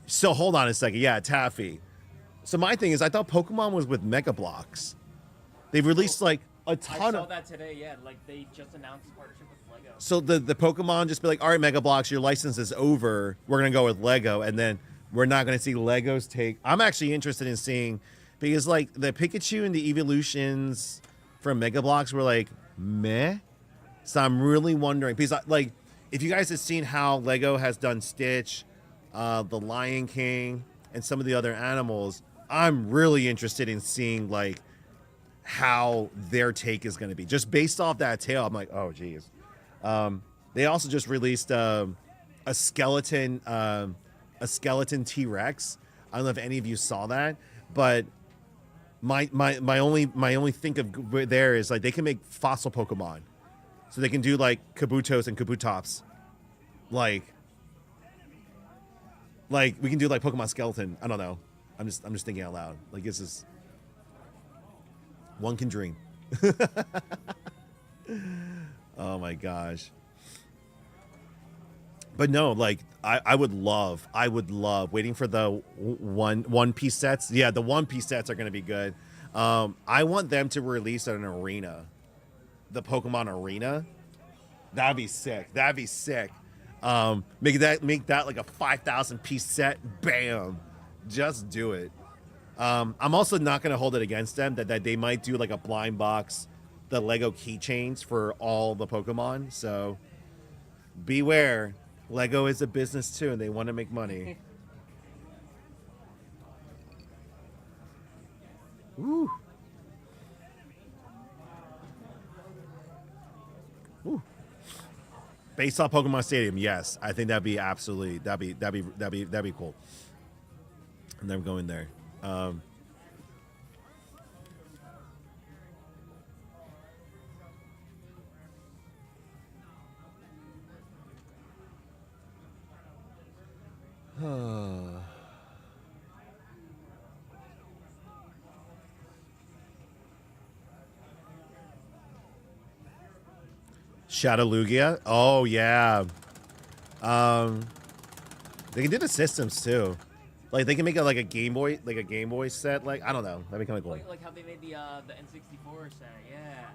So hold on a second. Yeah, Taffy. So my thing is, I thought Pokemon was with Mega Bloks. They've released like a ton I of. saw that today. Yeah, like they just announced a partnership with Lego. So the Pokemon just be like, all right, Mega Bloks, your license is over. We're gonna go with Lego, and then we're not gonna see Lego's take. I'm actually interested in seeing, because like the Pikachu and the evolutions from Mega Bloks were like meh. So I'm really wondering, because like if you guys have seen how Lego has done Stitch, the Lion King, and some of the other animals, I'm really interested in seeing like how their take is going to be just based off that tail. I'm like, oh geez. They also just released a skeleton T-Rex. I don't know if any of you saw that, but my only think of there is like they can make fossil Pokemon, so they can do like Kabutos and Kabutops, like we can do like Pokemon Skeleton. I don't know. I'm just thinking out loud. Like this is one can dream. Oh my gosh. But no, like I would love waiting for the one piece sets. Yeah, the one piece sets are going to be good. I want them to release an arena the Pokemon Arena. That'd be sick. That'd be sick. Make that like a 5,000 piece set. Bam. Just do it. I'm also not going to hold it against them that they might do like a blind box, the Lego keychains for all the Pokemon. So beware. Lego is a business too, and they want to make money. Woo. Woo. Baseball Pokemon Stadium, yes. I think that'd be cool. And them going there. Shadow Lugia. Oh yeah. They can do the systems too. Like they can make it like a Game Boy set. Like I don't know. That'd be kind of cool. Like how they made the N64 set. Yeah.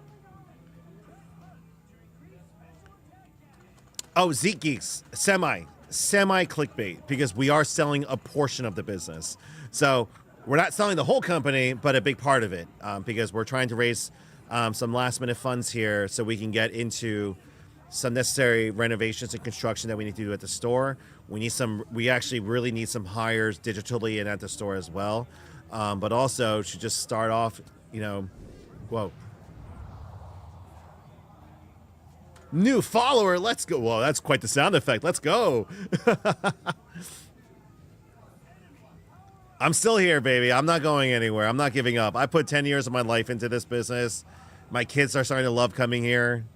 Oh, Zeke Geeks, semi clickbait, because we are selling a portion of the business. So we're not selling the whole company, but a big part of it, because we're trying to raise some last minute funds here so we can get into some necessary renovations and construction that we need to do at the store. We actually really need some hires digitally and at the store as well. But also to just start off, whoa. New follower, let's go. Whoa, that's quite the sound effect. Let's go. I'm still here, baby. I'm not going anywhere. I'm not giving up. I put 10 years of my life into this business. My kids are starting to love coming here.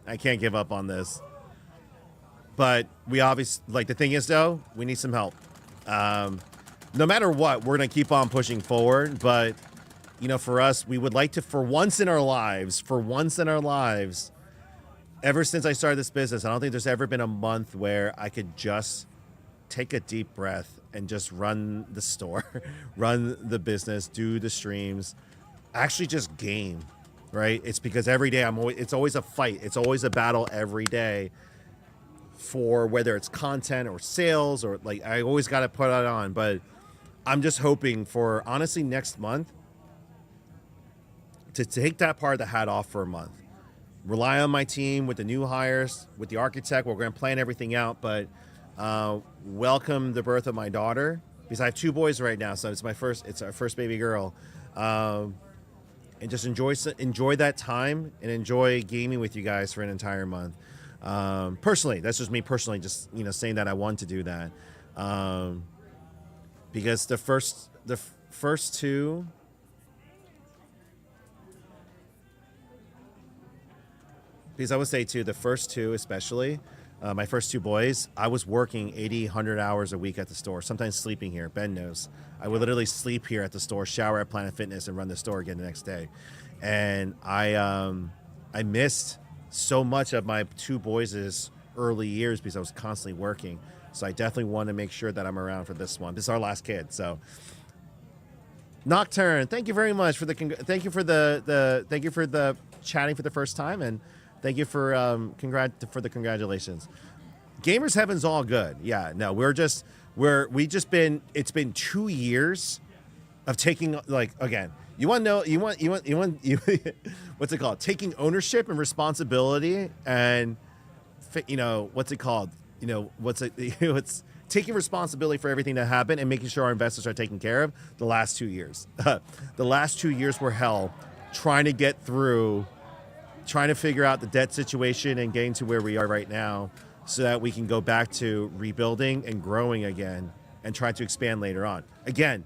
I can't give up on this. But we obviously, the thing is, though, we need some help. No matter what, we're going to keep on pushing forward. But, for us, we would like to, for once in our lives, ever since I started this business, I don't think there's ever been a month where I could just take a deep breath and just run the store, run the business, do the streams, actually just game, right? It's because every day it's always a fight. It's always a battle every day for whether it's content or sales or I always got to put it on. But I'm just hoping for, honestly, next month to take that part of the hat off for a month. Rely on my team with the new hires, with the architect. We're going to plan everything out, but welcome the birth of my daughter, because I have 2 boys right now, so it's our first baby girl, and just enjoy that time and enjoy gaming with you guys for an entire month. Personally, that's just me personally, just saying that I want to do that, because the first 2. Because I would say, too, the first 2 especially, my first 2 boys, I was working 80, 100 hours a week at the store, sometimes sleeping here. Ben knows. I would literally sleep here at the store, shower at Planet Fitness, and run the store again the next day. And I missed so much of my 2 boys' early years because I was constantly working. So I definitely want to make sure that I'm around for this one. This is our last kid, so... Nocturne, thank you very much for the chatting for the first time, and thank you for the congratulations. Gamers Heaven's all good. Yeah, no, it's been 2 years of taking, again, you want what's it called? Taking ownership and responsibility, and what's it called? It's taking responsibility for everything that happened and making sure our investors are taken care of. The last 2 years, the last 2 years were hell, trying to figure out the debt situation and getting to where we are right now so that we can go back to rebuilding and growing again and try to expand later on. Again,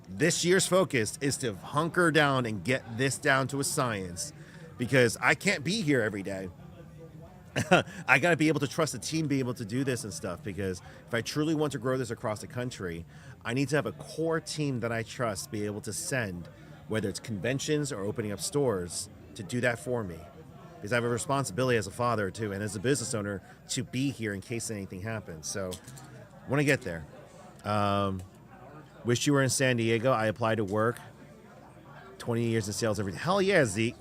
this year's focus is to hunker down and get this down to a science, because I can't be here every day. I got to be able to trust the team, be able to do this and stuff, because if I truly want to grow this across the country, I need to have a core team that I trust, be able to send, whether it's conventions or opening up stores, to do that for me, because I have a responsibility as a father too, and as a business owner, to be here in case anything happens. So I want to get there. Wish you were in San Diego. I applied to work. 20 years in sales every day. Hell yeah, Zeke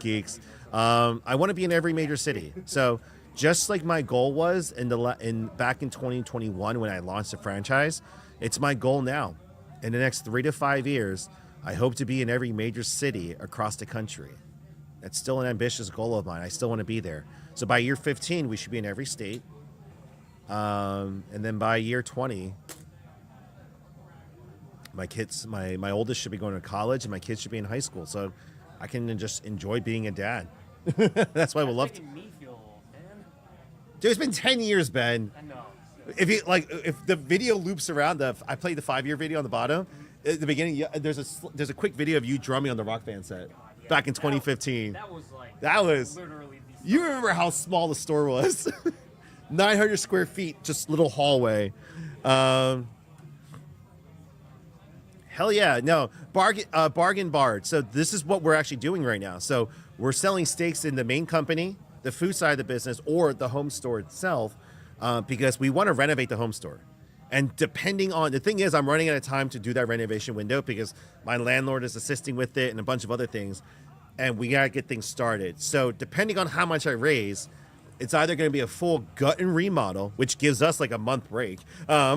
Geeks. I want to be in every major city. So just like my goal was back in 2021 when I launched the franchise, it's my goal now. In the next 3 to 5 years, I hope to be in every major city across the country. That's still an ambitious goal of mine. I still want to be there. So by year 15, we should be in every state. And then by year 20, my oldest should be going to college, and my kids should be in high school. So I can just enjoy being a dad. That's why I would love to. Me feel old, man. Dude, it's been 10 years, Ben. I know. If the video loops around, I played the 5-year video on the bottom. At the beginning, there's a quick video of you drumming on the Rock Band set back in 2015. That was literally. You remember how small the store was? 900 square feet, just little hallway. Hell yeah, no bargain barred. So this is what we're actually doing right now. So we're selling stakes in the main company, the food side of the business, or the home store itself, because we want to renovate the home store. And depending on the thing is, I'm running out of time to do that renovation window because my landlord is assisting with it and a bunch of other things, and we gotta get things started. So depending on how much I raise, it's either going to be a full gut and remodel, which gives us like a month break, or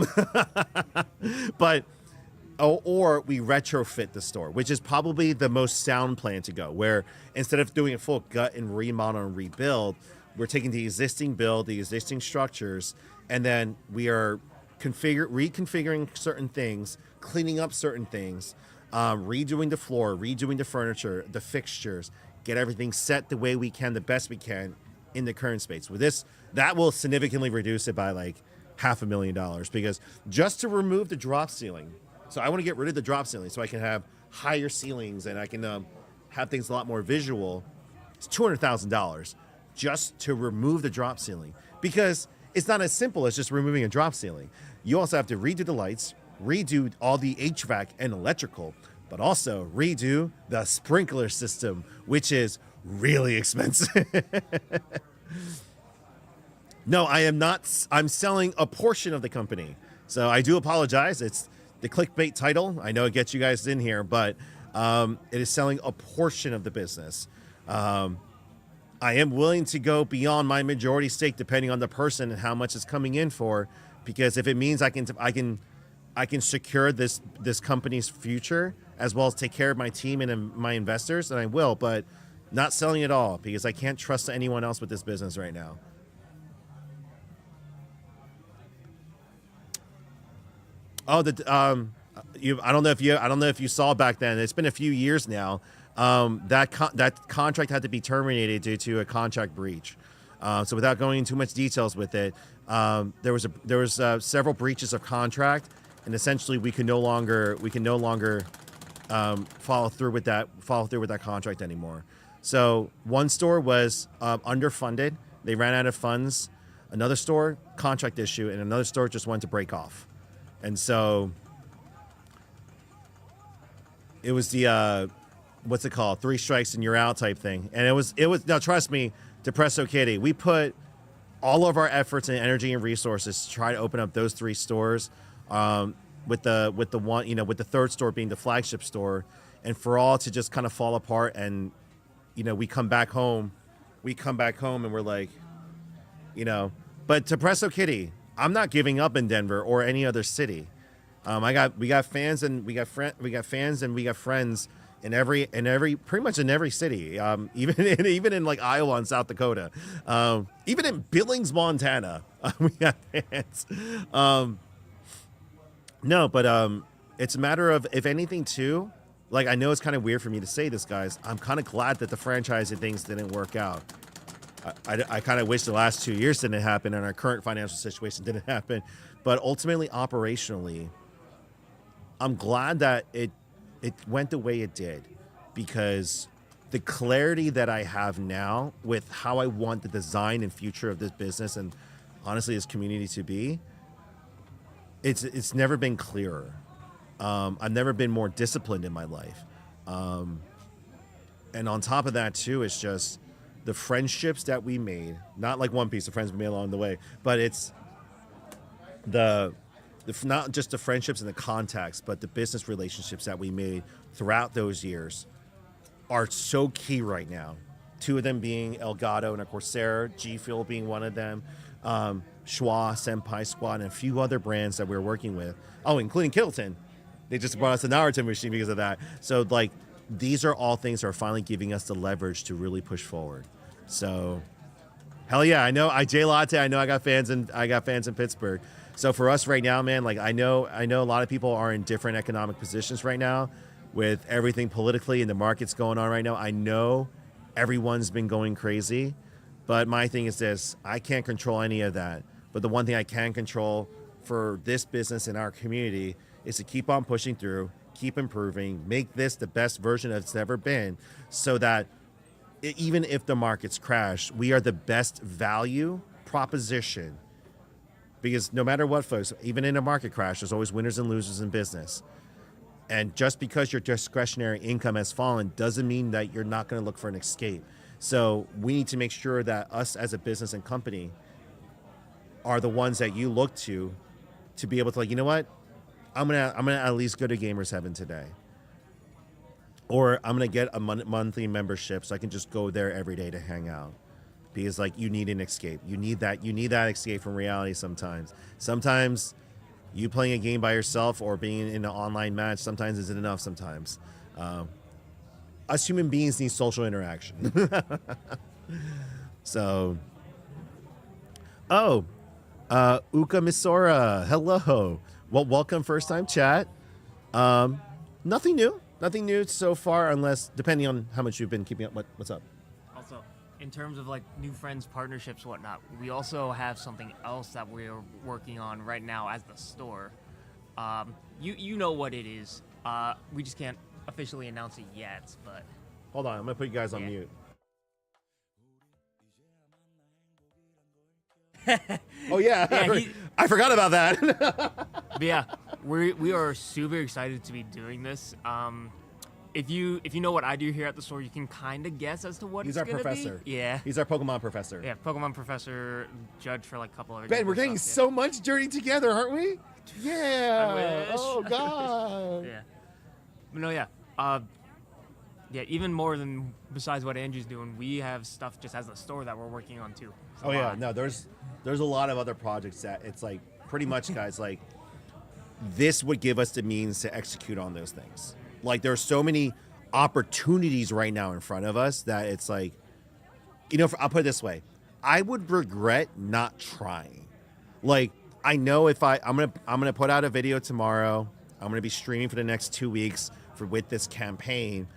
we retrofit the store, which is probably the most sound plan to go, where instead of doing a full gut and remodel and rebuild, we're taking the existing build, the existing structures, and then we are reconfiguring certain things, cleaning up certain things, redoing the floor, redoing the furniture, the fixtures, get everything set the way we can, the best we can in the current space. With this, that will significantly reduce it by like $500,000, because just to remove the drop ceiling, so I want to get rid of the drop ceiling so I can have higher ceilings and I can have things a lot more visual. It's $200,000 just to remove the drop ceiling, because it's not as simple as just removing a drop ceiling. You also have to redo the lights, redo all the HVAC and electrical, but also redo the sprinkler system, which is really expensive. No, I am not. I'm selling a portion of the company. So I do apologize. It's the clickbait title. I know it gets you guys in here, but it is selling a portion of the business. I am willing to go beyond my majority stake depending on the person and how much it's coming in for, because if it means I can secure this company's future as well as take care of my team and my investors, then I will, but not selling it all because I can't trust anyone else with this business right now. Oh, I don't know if you saw back then. It's been a few years now. That contract had to be terminated due to a contract breach. So without going into too much details with it, there was several breaches of contract, and essentially we can no longer follow through with that contract anymore. So one store was underfunded; they ran out of funds. Another store, contract issue, and another store just wanted to break off. And so it was the what's it called? 3 strikes and you're out type thing. And it was now trust me, Depresso Kitty, we put all of our efforts and energy and resources to try to open up those 3 stores, with the one, with the third store being the flagship store, and for all to just kind of fall apart. And we come back home and we're like, but Depresso Kitty, I'm not giving up in Denver or any other city. We got fans and we got friends in pretty much in every city, even in like Iowa and South Dakota, even in Billings, Montana, we got fans. No, but it's a matter of, if anything too, like, I know it's kind of weird for me to say this, guys, I'm kind of glad that the franchising things didn't work out. I kind of wish the last 2 years didn't happen and our current financial situation didn't happen, but ultimately, operationally, I'm glad that it went the way it did, because the clarity that I have now with how I want the design and future of this business and honestly this community to be, it's never been clearer. I've never been more disciplined in my life. And on top of that too, it's just the friendships that we made, not like One Piece of friends we made along the way, but it's the not just the friendships and the contacts, but the business relationships that we made throughout those years are so key right now. two of them being Elgato and, of course, Sarah, G Fuel being one of them, Schwa, Senpai Squad, and a few other brands that we're working with. Oh, including Kittleton. They just brought us the Naruto machine because of that. So, like, these are all things that are finally giving us the leverage to really push forward. So, hell yeah, I know. J Latte, I know I got fans in Pittsburgh. So for us right now, man, like I know a lot of people are in different economic positions right now with everything politically and the markets going on right now. I know everyone's been going crazy, but my thing is this: I can't control any of that. But the one thing I can control for this business and our community is to keep on pushing through, keep improving, make this the best version it's ever been, so that even if the markets crash, we are the best value proposition. Because no matter what, folks, even in a market crash, there's always winners and losers in business. And just because your discretionary income has fallen doesn't mean that you're not going to look for an escape. So we need to make sure that us as a business and company are the ones that you look to be able to, like, you know what? I'm gonna at least go to Gamers Heaven today, or I'm gonna get a monthly membership so I can just go there every day to hang out, because like you need an escape. You need that escape from reality sometimes. Sometimes you playing a game by yourself or being in an online match sometimes isn't enough. Sometimes us human beings need social interaction. So, Uka Misora, hello. Well, welcome, first time chat. Nothing new so far, unless depending on how much you've been keeping up. What's up? Also, in terms of like new friends, partnerships, whatnot, we also have something else that we're working on right now as the store. You know what it is. We just can't officially announce it yet, but Hold on, I'm gonna put you guys on mute. Oh yeah, I forgot about that. But yeah, we are super excited to be doing this. If you know what I do here at the store, you can kind of guess as to what He's it's our gonna professor. be. Yeah, He's our Pokemon professor. yeah, Pokemon professor, judge for like a couple of. Ben, we're getting so much Journey together, aren't we? Yeah. I wish. Oh god. Yeah. But no, yeah. Yeah, even more than besides what Andrew's doing, we have stuff just as a store that we're working on too. So, Oh yeah, no, there's a lot of other projects that it's like pretty much, guys, like this would give us the means to execute on those things. Like there's so many opportunities right now in front of us that it's like, you know, I'll put it this way, I would regret not trying. Like I know if I'm gonna put out a video tomorrow, I'm gonna be streaming for the next 2 weeks with this campaign.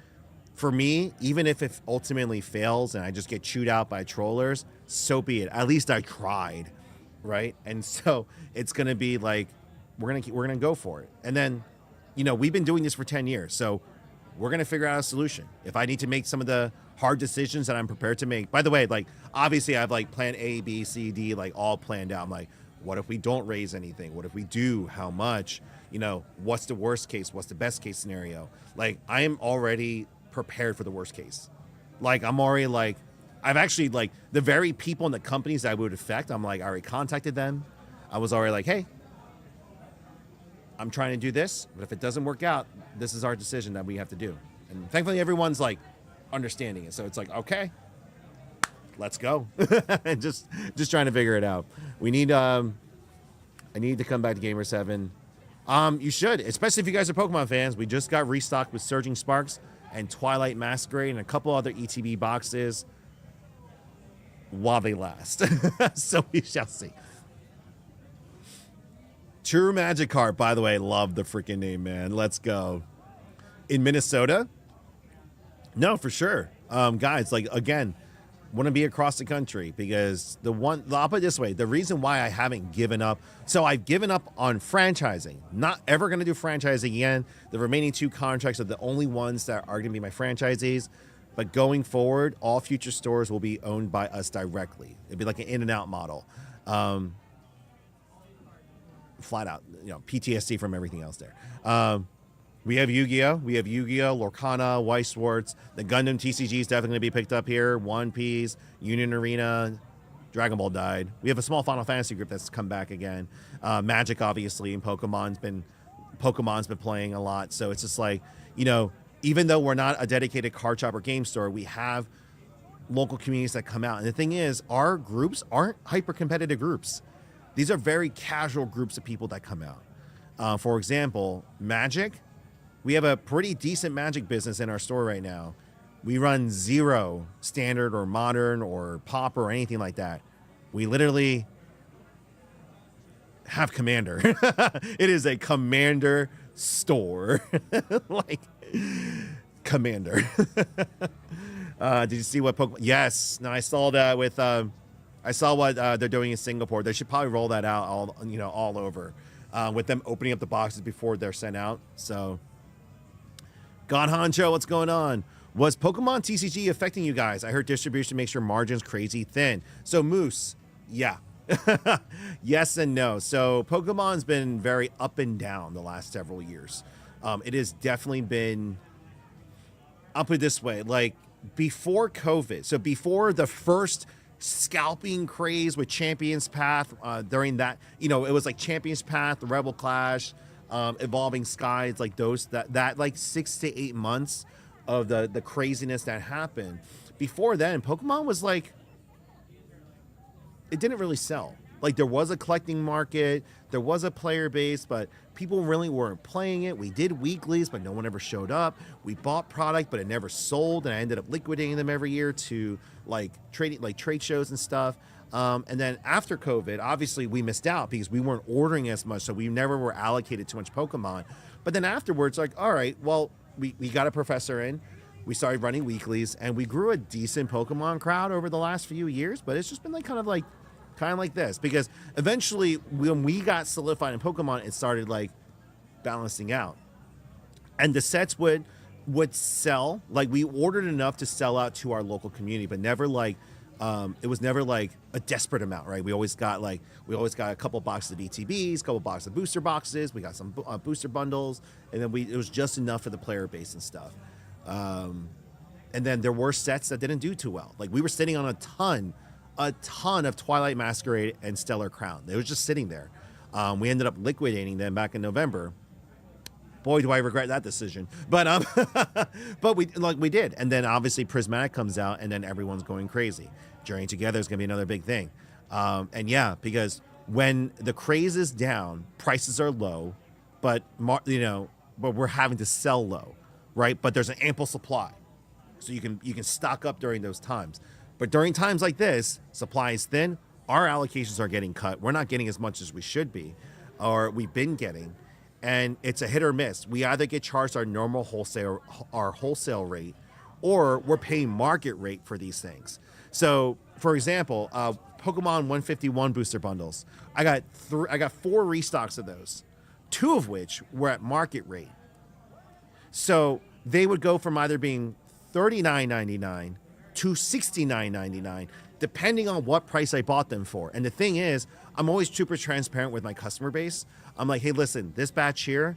For me, even if it ultimately fails and I just get chewed out by trollers, so be it. At least I tried, right? And so it's gonna be like we're gonna go for it. And then, you know, we've been doing this for 10 years, so we're gonna figure out a solution. If I need to make some of the hard decisions that I'm prepared to make. By the way, like obviously I have like plan A, B, C, D, like all planned out. I'm like, what if we don't raise anything? What if we do? How much? You know, what's the worst case? What's the best case scenario? Like I am already prepared for the worst case. Like I'm already like, I've actually like the very people and the companies that would affect, I'm like, I already contacted them. I was already like, hey, I'm trying to do this, but if it doesn't work out, this is our decision that we have to do. And thankfully everyone's like understanding it. So it's like, okay, let's go. And just trying to figure it out. We need, I need to come back to Gamers Heaven. You should, especially if you guys are Pokemon fans. We just got restocked with Surging Sparks and Twilight Masquerade and a couple other ETB boxes while they last. So we shall see. True Magikarp, by the way, love the freaking name, man. Let's go. In Minnesota? No, for sure. Guys, like, again, want to be across the country because I'll put it this way, the reason why I haven't given up, so I've given up on franchising, not ever going to do franchising again. The remaining 2 contracts are the only ones that are going to be my franchisees, but going forward, all future stores will be owned by us directly. It'd be like an in-and-out model. Flat out, you know, PTSD from everything else there. We have Yu-Gi-Oh! Lorcana, Weiss Schwartz. The Gundam TCG is definitely going to be picked up here. One Piece, Union Arena, Dragon Ball died. We have a small Final Fantasy group that's come back again. Magic, obviously, and Pokemon's been playing a lot. So it's just like, you know, even though we're not a dedicated card shop or game store, we have local communities that come out. And the thing is, our groups aren't hyper competitive groups. These are very casual groups of people that come out. For example, Magic. We have a pretty decent Magic business in our store right now. We run zero standard or modern or pop or anything like that. We literally have Commander. It is a Commander store. Like Commander. Did you see what Pokemon? Yes. No, I saw that with I saw what they're doing in Singapore. They should probably roll that out all over, with them opening up the boxes before they're sent out. So, God Honcho, what's going on? Was Pokemon TCG affecting you guys? I heard distribution makes your margins crazy thin. So Moose, yeah. Yes and no. So Pokemon's been very up and down the last several years. It has definitely been, I'll put it this way, like before COVID, so before the first scalping craze with Champions Path, during that, it was like Champions Path, Rebel Clash, Evolving Skies, like those, that like 6 to 8 months of the craziness that happened. Before then, Pokemon was like, it didn't really sell. Like there was a collecting market, there was a player base, but people really weren't playing it. We did weeklies, but no one ever showed up. We bought product, but it never sold, and I ended up liquidating them every year to trade shows and stuff. And then after COVID, obviously we missed out because we weren't ordering as much, so we never were allocated too much Pokemon. But then afterwards, like, all right, well, we got a professor in, we started running weeklies, and we grew a decent Pokemon crowd over the last few years, but it's just been like kind of like this, because eventually when we got solidified in Pokemon, it started like balancing out, and the sets would sell. Like we ordered enough to sell out to our local community, but never like it was never like a desperate amount, right? We always got a couple boxes of ETBs, a couple boxes of booster boxes. We got some booster bundles, and then it was just enough for the player base and stuff. And then there were sets that didn't do too well. Like we were sitting on a ton of Twilight Masquerade and Stellar Crown. They was just sitting there. We ended up liquidating them back in November. Boy, do I regret that decision. But but we did. And then obviously Prismatic comes out, and then everyone's going crazy. Journey Together is going to be another big thing. And yeah, because when the craze is down, prices are low, but we're having to sell low, right? But there's an ample supply, so you can stock up during those times. But during times like this, supply is thin. Our allocations are getting cut. We're not getting as much as we should be, or we've been getting. And it's a hit or miss. We either get charged our normal wholesale rate, or we're paying market rate for these things. So, for example, Pokemon 151 booster bundles. I got 4 restocks of those, 2 of which were at market rate. So they would go from either being $39.99 to $69.99, depending on what price I bought them for. And the thing is, I'm always super transparent with my customer base. I'm like, hey, listen, this batch here,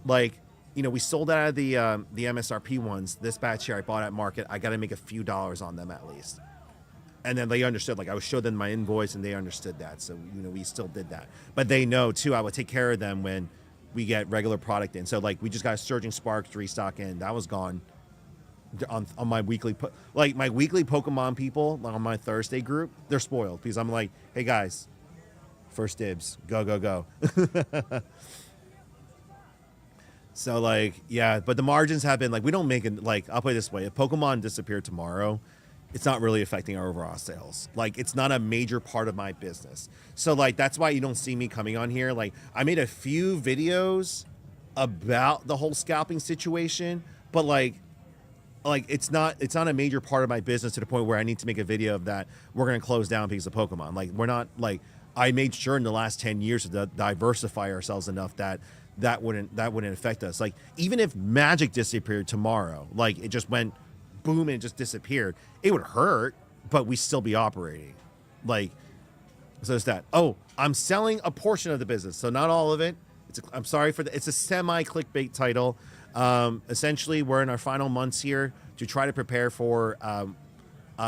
like, we sold out of the MSRP ones. This batch here I bought at market. I got to make a few dollars on them at least. And then they understood. Like I would show them my invoice, and they understood that. So we still did that. But they know too, I would take care of them when we get regular product in. So like we just got a Surging Sparks restock in. That was gone on my weekly, my weekly Pokemon people on my Thursday group. They're spoiled because I'm like, hey guys, first dibs, go. So like, yeah, but the margins have been like, we don't make it, like, I'll put it this way. If Pokemon disappeared tomorrow, it's not really affecting our overall sales. Like, it's not a major part of my business. So like, that's why you don't see me coming on here. Like I made a few videos about the whole scalping situation, but like it's not a major part of my business to the point where I need to make a video of that. We're going to close down because of Pokemon. Like we're not, like, I made sure in the last 10 years to diversify ourselves enough that wouldn't affect us. Like even if Magic disappeared tomorrow, like it just went boom and it just disappeared, it would hurt, but we still be operating. Like, so it's that. Oh, I'm selling a portion of the business, so not all of it. I'm sorry for that. It's a semi clickbait title. Essentially, we're in our final months here to try to prepare for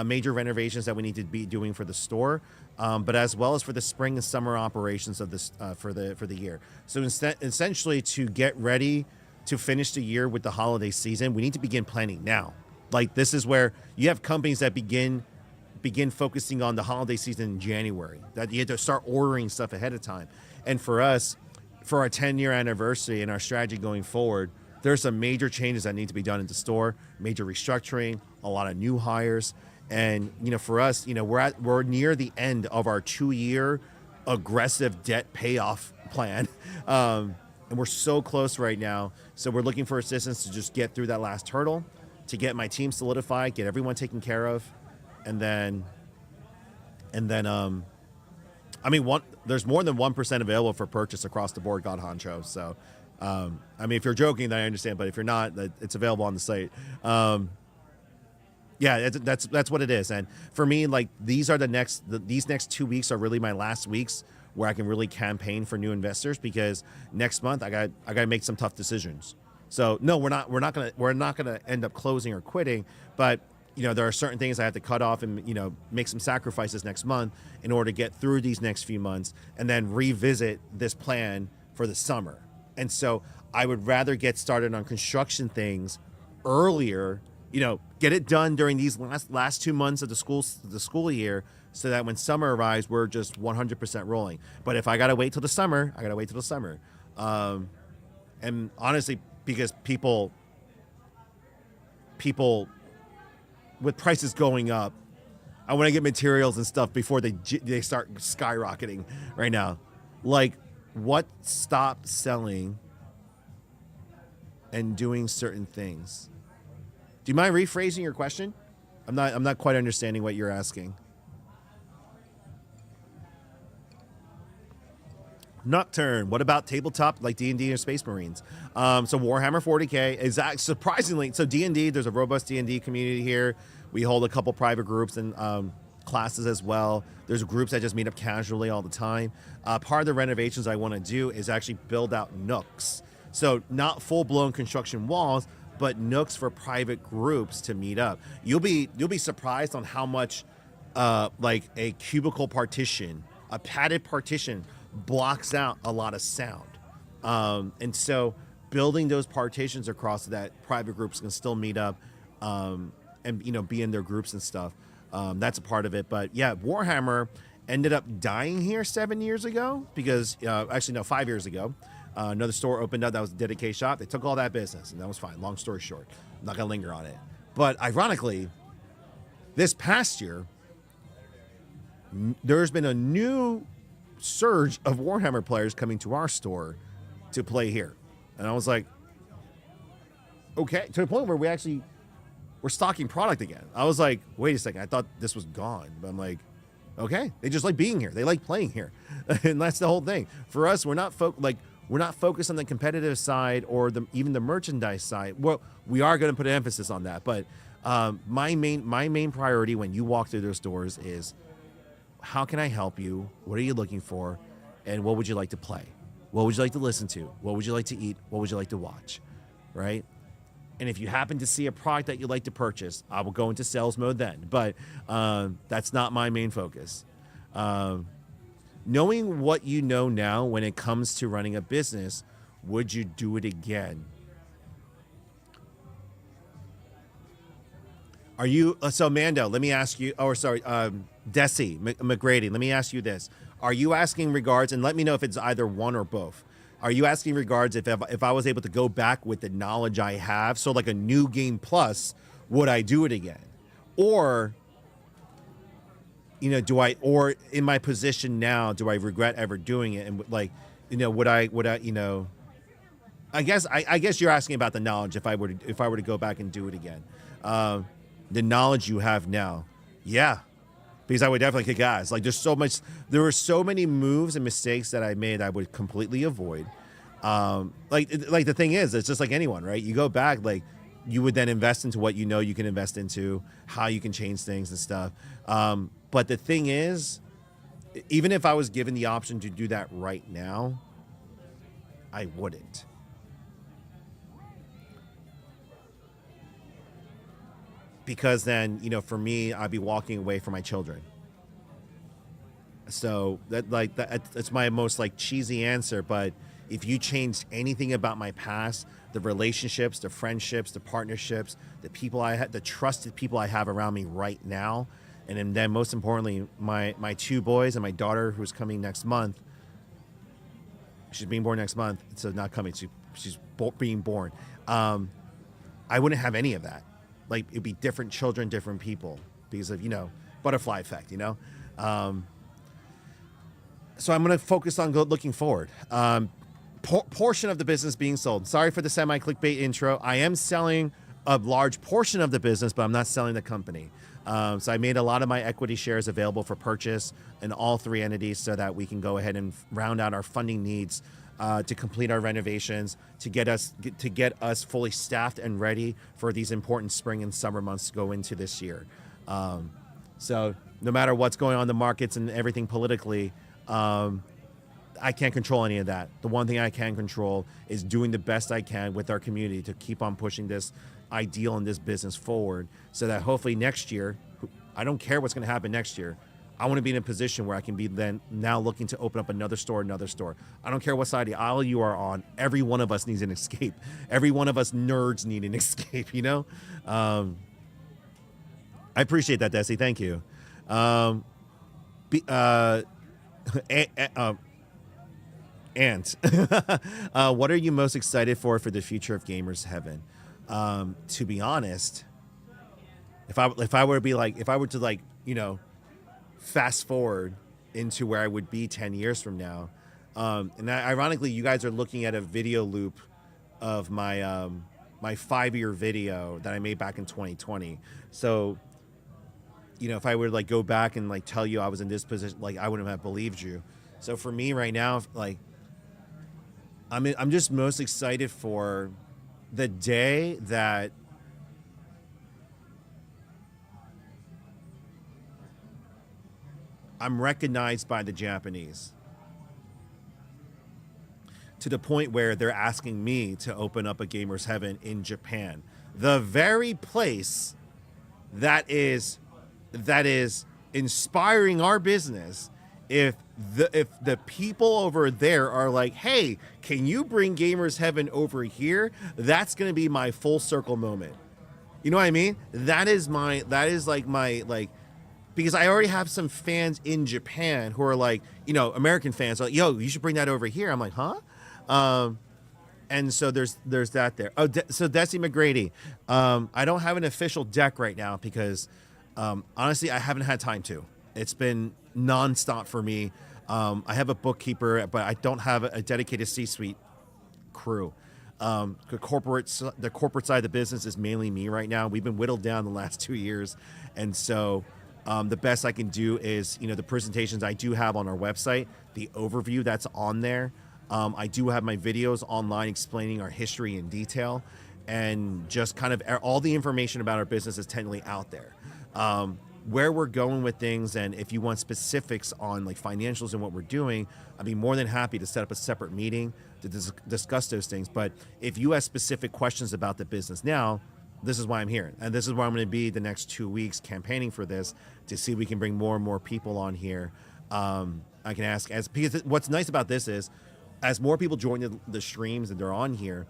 major renovations that we need to be doing for the store, but as well as for the spring and summer operations of this for the year. So essentially, to get ready to finish the year with the holiday season, we need to begin planning now. Like this is where you have companies that begin focusing on the holiday season in January. That you have to start ordering stuff ahead of time. And for us, for our 10-year anniversary and our strategy going forward, there's some major changes that need to be done in the store, major restructuring, a lot of new hires. And, for us, we're near the end of our 2-year aggressive debt payoff plan. And we're so close right now. So we're looking for assistance to just get through that last hurdle, to get my team solidified, get everyone taken care of. And then, there's more than 1% available for purchase across the board, God Honcho. So, if you're joking, then I understand. But if you're not, it's available on the site. That's what it is. And for me, like these next 2 weeks are really my last weeks where I can really campaign for new investors, because next month I got to make some tough decisions. So no, we're not gonna end up closing or quitting, but there are certain things I have to cut off and make some sacrifices next month in order to get through these next few months and then revisit this plan for the summer. And so I would rather get started on construction things earlier, get it done during these last 2 months of the school year, so that when summer arrives, we're just 100% rolling. But if I got to wait till the summer, I got to wait till the summer. And honestly, because people with prices going up, I want to get materials and stuff before they start skyrocketing right now. Like, what stopped selling and doing certain things? Do you mind rephrasing your question? I'm not quite understanding what you're asking. Nocturne, what about tabletop like D&D or Space Marines? So Warhammer 40K is surprisingly, so D&D, there's a robust D&D community here. We hold a couple private groups and classes as well. There's groups that just meet up casually all the time. Part of the renovations I want to do is actually build out nooks. So not full-blown construction walls, but nooks for private groups to meet up. You'll be surprised on how much like a cubicle partition, a padded partition, blocks out a lot of sound. And so building those partitions across so that private groups can still meet up and be in their groups and stuff. That's a part of it. But yeah, Warhammer ended up dying here 7 years ago because 5 years ago. Another store opened up that was a dedicated shop. They took all that business, and that was fine. Long story short, I'm not going to linger on it. But ironically, this past year, there's been a new surge of Warhammer players coming to our store to play here. And I was like, okay, to the point where we're stocking product again. I was like, wait a second, I thought this was gone. But I'm like, okay, they just like being here. They like playing here. And that's the whole thing. For us, we're not focused on the competitive side or even the merchandise side. Well, we are going to put an emphasis on that. But my main priority when you walk through those doors is, how can I help you? What are you looking for? And what would you like to play? What would you like to listen to? What would you like to eat? What would you like to watch? Right? And if you happen to see a product that you'd like to purchase, I will go into sales mode then. But that's not my main focus. Knowing what you know now when it comes to running a business, would you do it again? Are you, so Mando, let me ask you, Desi McGrady, let me ask you this. Are you asking regards, and let me know if it's either one or both. Are you asking regards if I was able to go back with the knowledge I have, so like a new game plus, would I do it again? Or, or in my position now, do I regret ever doing it? And would I, I guess you're asking about the knowledge if I were to go back and do it again. The knowledge you have now. Yeah. Because I would definitely kick ass. Like there were so many moves and mistakes that I made I would completely avoid. Like the thing is, it's just like anyone, right? You go back, like you would then invest into what you know you can invest into, how you can change things and stuff. But the thing is, even if I was given the option to do that right now, I wouldn't. Because then, for me, I'd be walking away from my children. So that's my most cheesy answer. But if you changed anything about my past, the relationships, the friendships, the partnerships, the people I had, the trusted people I have around me right now, and then most importantly, my two boys and my daughter who's coming next month. She's being born next month, so not coming. She's being born. I wouldn't have any of that. Like, it'd be different children, different people because of, butterfly effect, So I'm going to focus on looking forward. Portion of the business being sold. Sorry for the semi-clickbait intro. I am selling a large portion of the business, but I'm not selling the company. So I made a lot of my equity shares available for purchase in all three entities so that we can go ahead and round out our funding needs to complete our renovations, to get us fully staffed and ready for these important spring and summer months to go into this year. So no matter what's going on in the markets and everything politically, I can't control any of that. The one thing I can control is doing the best I can with our community to keep on pushing this ideal in this business forward so that hopefully next year, I don't care what's going to happen next year. I want to be in a position where I can be then now looking to open up another store. I don't care what side of the aisle you are on. Every one of us needs an escape. Every one of us nerds need an escape, I appreciate that, Desi. Thank you. And what are you most excited for the future of Gamers Heaven? To be honest, if I were to fast forward into where I would be 10 years from now, and ironically, you guys are looking at a video loop of my my 5-year video that I made back in 2020. So, if I were to go back and tell you I was in this position, I wouldn't have believed you. So for me right now, I'm just most excited for the day that I'm recognized by the Japanese to the point where they're asking me to open up a Gamers Heaven in Japan, the very place that is inspiring our business. If the people over there are like, hey, can you bring Gamers Heaven over here? That's going to be my full circle moment. You know what I mean? That is because I already have some fans in Japan who are American fans are like, yo, you should bring that over here. I'm like, huh? And so there's that there. Oh, so Desi McGrady, I don't have an official deck right now because honestly, I haven't had time to. It's been nonstop for me. I have a bookkeeper, but I don't have a dedicated C-suite crew. The corporate side of the business is mainly me right now. We've been whittled down the last 2 years. And so the best I can do is, the presentations I do have on our website, the overview that's on there. I do have my videos online explaining our history in detail, and just kind of all the information about our business is technically out there. Where we're going with things, and if you want specifics on financials and what we're doing, I'd be more than happy to set up a separate meeting to discuss those things. But if you have specific questions about the business now, this is why I'm here. And this is where I'm going to be the next 2 weeks campaigning for this to see if we can bring more and more people on here. I can ask, because what's nice about this is, as more people join the streams and they're on here,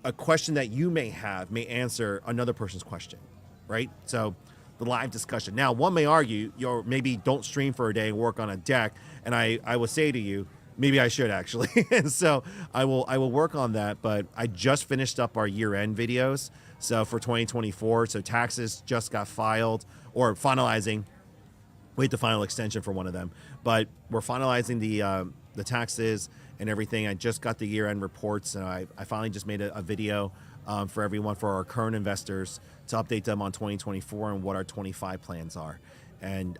a question that you may have may answer another person's question, right? So the live discussion. Now, one may argue, maybe don't stream for a day and work on a deck. And I will say to you, maybe I should actually. And so I will work on that. But I just finished up our year-end videos. So for 2024, so taxes just got filed or finalizing. Wait the final extension for one of them. But we're finalizing the taxes and everything. I just got the year-end reports. And I finally just made a video for everyone, for our current investors, to update them on 2024 and what our 25 plans are. And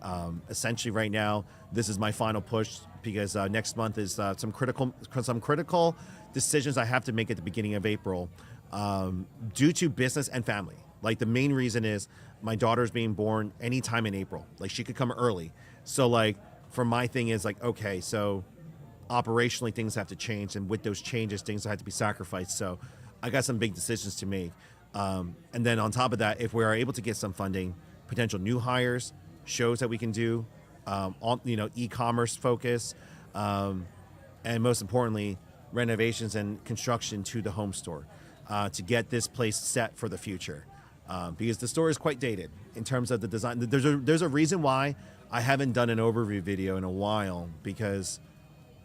essentially right now, this is my final push because next month is some critical decisions I have to make at the beginning of April due to business and family. The main reason is my daughter's being born anytime in April. She could come early. So for my thing is okay, so operationally things have to change. And with those changes, things have to be sacrificed. So I got some big decisions to make. And then on top of that, if we are able to get some funding, potential new hires, shows that we can do, on e-commerce focus, and most importantly, renovations and construction to the home store to get this place set for the future. Because the store is quite dated in terms of the design. There's a reason why I haven't done an overview video in a while, because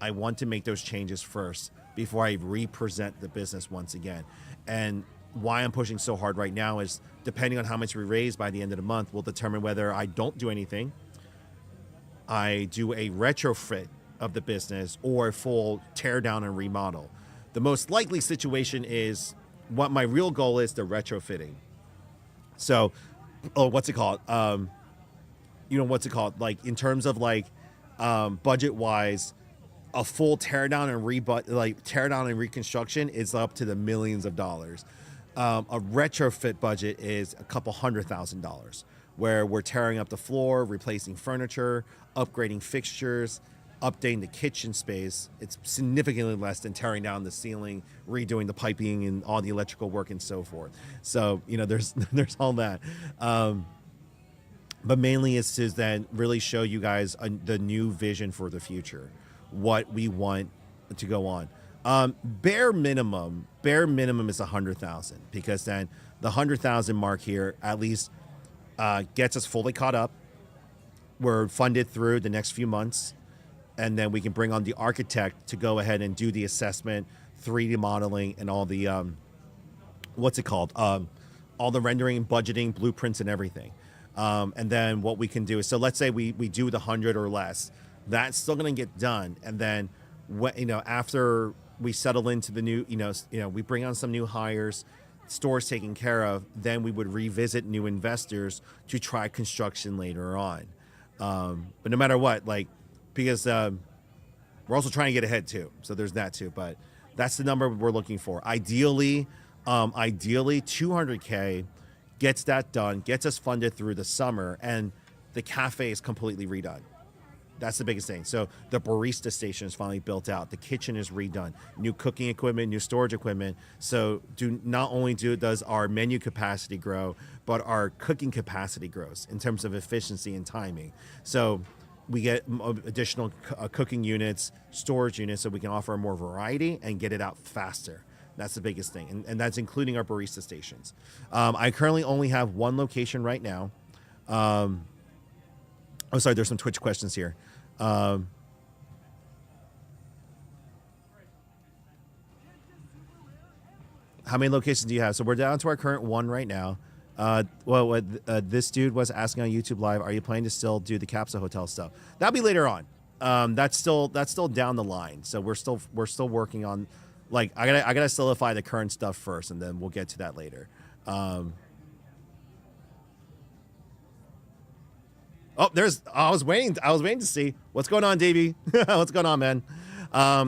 I want to make those changes first before I represent the business once again. And why I'm pushing so hard right now is, depending on how much we raise by the end of the month, will determine whether I don't do anything, I do a retrofit of the business, or a full tear down and remodel. The most likely situation is, what my real goal is, the retrofitting. So, what's it called? What's it called? Like, in terms of like budget wise, a full tear down and reconstruction is up to the millions of dollars. A retrofit budget is a couple $100,000, where we're tearing up the floor, replacing furniture, upgrading fixtures, updating the kitchen space. It's significantly less than tearing down the ceiling, redoing the piping and all the electrical work and so forth. So, there's all that. But mainly it's to then really show you guys the new vision for the future, what we want to go on. Bare minimum is 100,000, because then the 100,000 mark here at least gets us fully caught up. We're funded through the next few months, and then we can bring on the architect to go ahead and do the assessment, 3D modeling, and all the all the rendering, budgeting, blueprints, and everything. And then what we can do is, so let's say we do the 100 or less, that's still going to get done. And then after we settle into the new, we bring on some new hires, stores taken care of, then we would revisit new investors to try construction later on. But no matter what, because we're also trying to get ahead too. So there's that too, but that's the number we're looking for. Ideally 200K gets that done, gets us funded through the summer, and the cafe is completely redone. That's the biggest thing. So the barista station is finally built out. The kitchen is redone. New cooking equipment, new storage equipment. So not only does our menu capacity grow, but our cooking capacity grows in terms of efficiency and timing. So we get additional cooking units, storage units, so we can offer more variety and get it out faster. That's the biggest thing. And that's including our barista stations. I currently only have one location right now. Oh, sorry, there's some Twitch questions here. How many locations do you have? So we're down to our current one right now. This dude was asking on YouTube Live, are you planning to still do the Capsule Hotel stuff? That'll be later on. That's still down the line. So we're still working on, I gotta solidify the current stuff first, and then we'll get to that later. I was waiting to see what's going on, Davey. What's going on, man?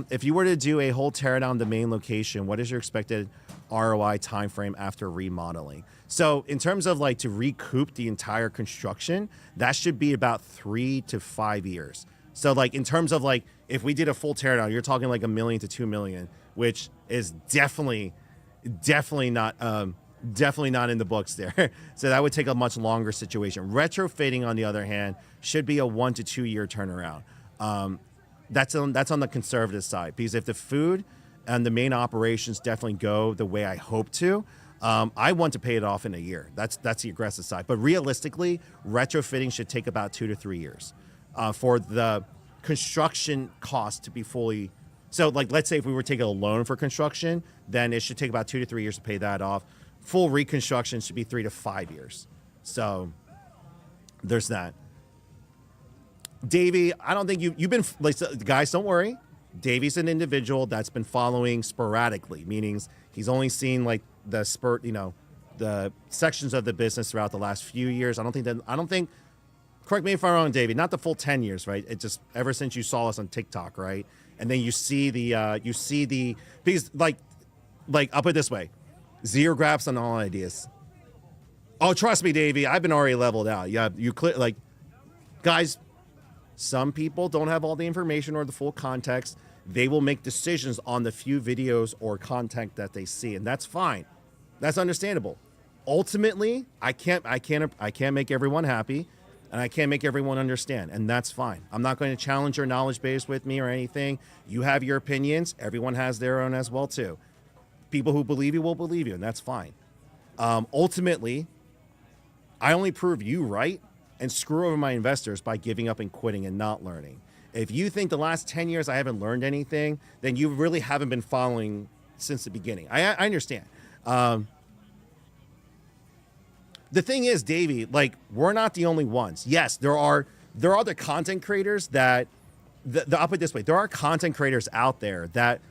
If you were to do a whole tear down the main location, what is your expected ROI timeframe after remodeling? So in terms of to recoup the entire construction, that should be about 3 to 5 years. So in terms of if we did a full tear down, you're talking $1 million to $2 million, which is definitely not in the books there. So that would take a much longer situation. Retrofitting, on the other hand, should be a 1 to 2 year turnaround. That's on the conservative side, because if the food and the main operations definitely go the way I hope to, I want to pay it off in a year. That's the aggressive side. But realistically, retrofitting should take about 2 to 3 years for the construction cost to be fully. So let's say if we were taking a loan for construction, then it should take about 2 to 3 years to pay that off. Full reconstruction should be 3 to 5 years. So there's that. Davey, I don't think you've been, guys, don't worry. Davey's an individual that's been following sporadically, meaning he's only seen the the sections of the business throughout the last few years. I don't think, correct me if I'm wrong, Davey, not the full 10 years, right? It just, ever since you saw us on TikTok, right? And then you see because I'll put it this way. Zero graphs on all ideas. Oh, trust me, Davey, I've been already leveled out. Yeah, you clear, guys, some people don't have all the information or the full context. They will make decisions on the few videos or content that they see, and that's fine. That's understandable. Ultimately, I can't make everyone happy, and I can't make everyone understand, and that's fine. I'm not going to challenge your knowledge base with me or anything. You have your opinions. Everyone has their own as well too. People who believe you will believe you, and that's fine. Ultimately, I only prove you right and screw over my investors by giving up and quitting and not learning. If you think the last 10 years I haven't learned anything, then you really haven't been following since the beginning. I understand. The thing is, Davey, like, we're not the only ones. Yes, there are the content creators that, I'll put it this way, there are content creators out there that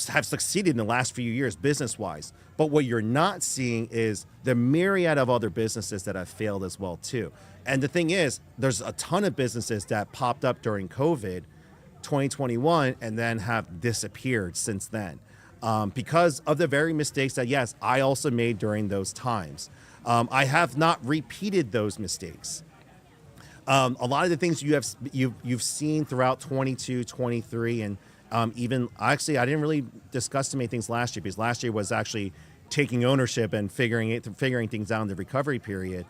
have succeeded in the last few years business-wise. But what you're not seeing is the myriad of other businesses that have failed as well, too. And the thing is, there's a ton of businesses that popped up during COVID 2021 and then have disappeared since then because of the very mistakes that, yes, I also made during those times. I have not repeated those mistakes. A lot of the things you've seen throughout 22, 23, and even actually, I didn't really discuss too many things last year because last year was actually taking ownership and figuring things out in the recovery period.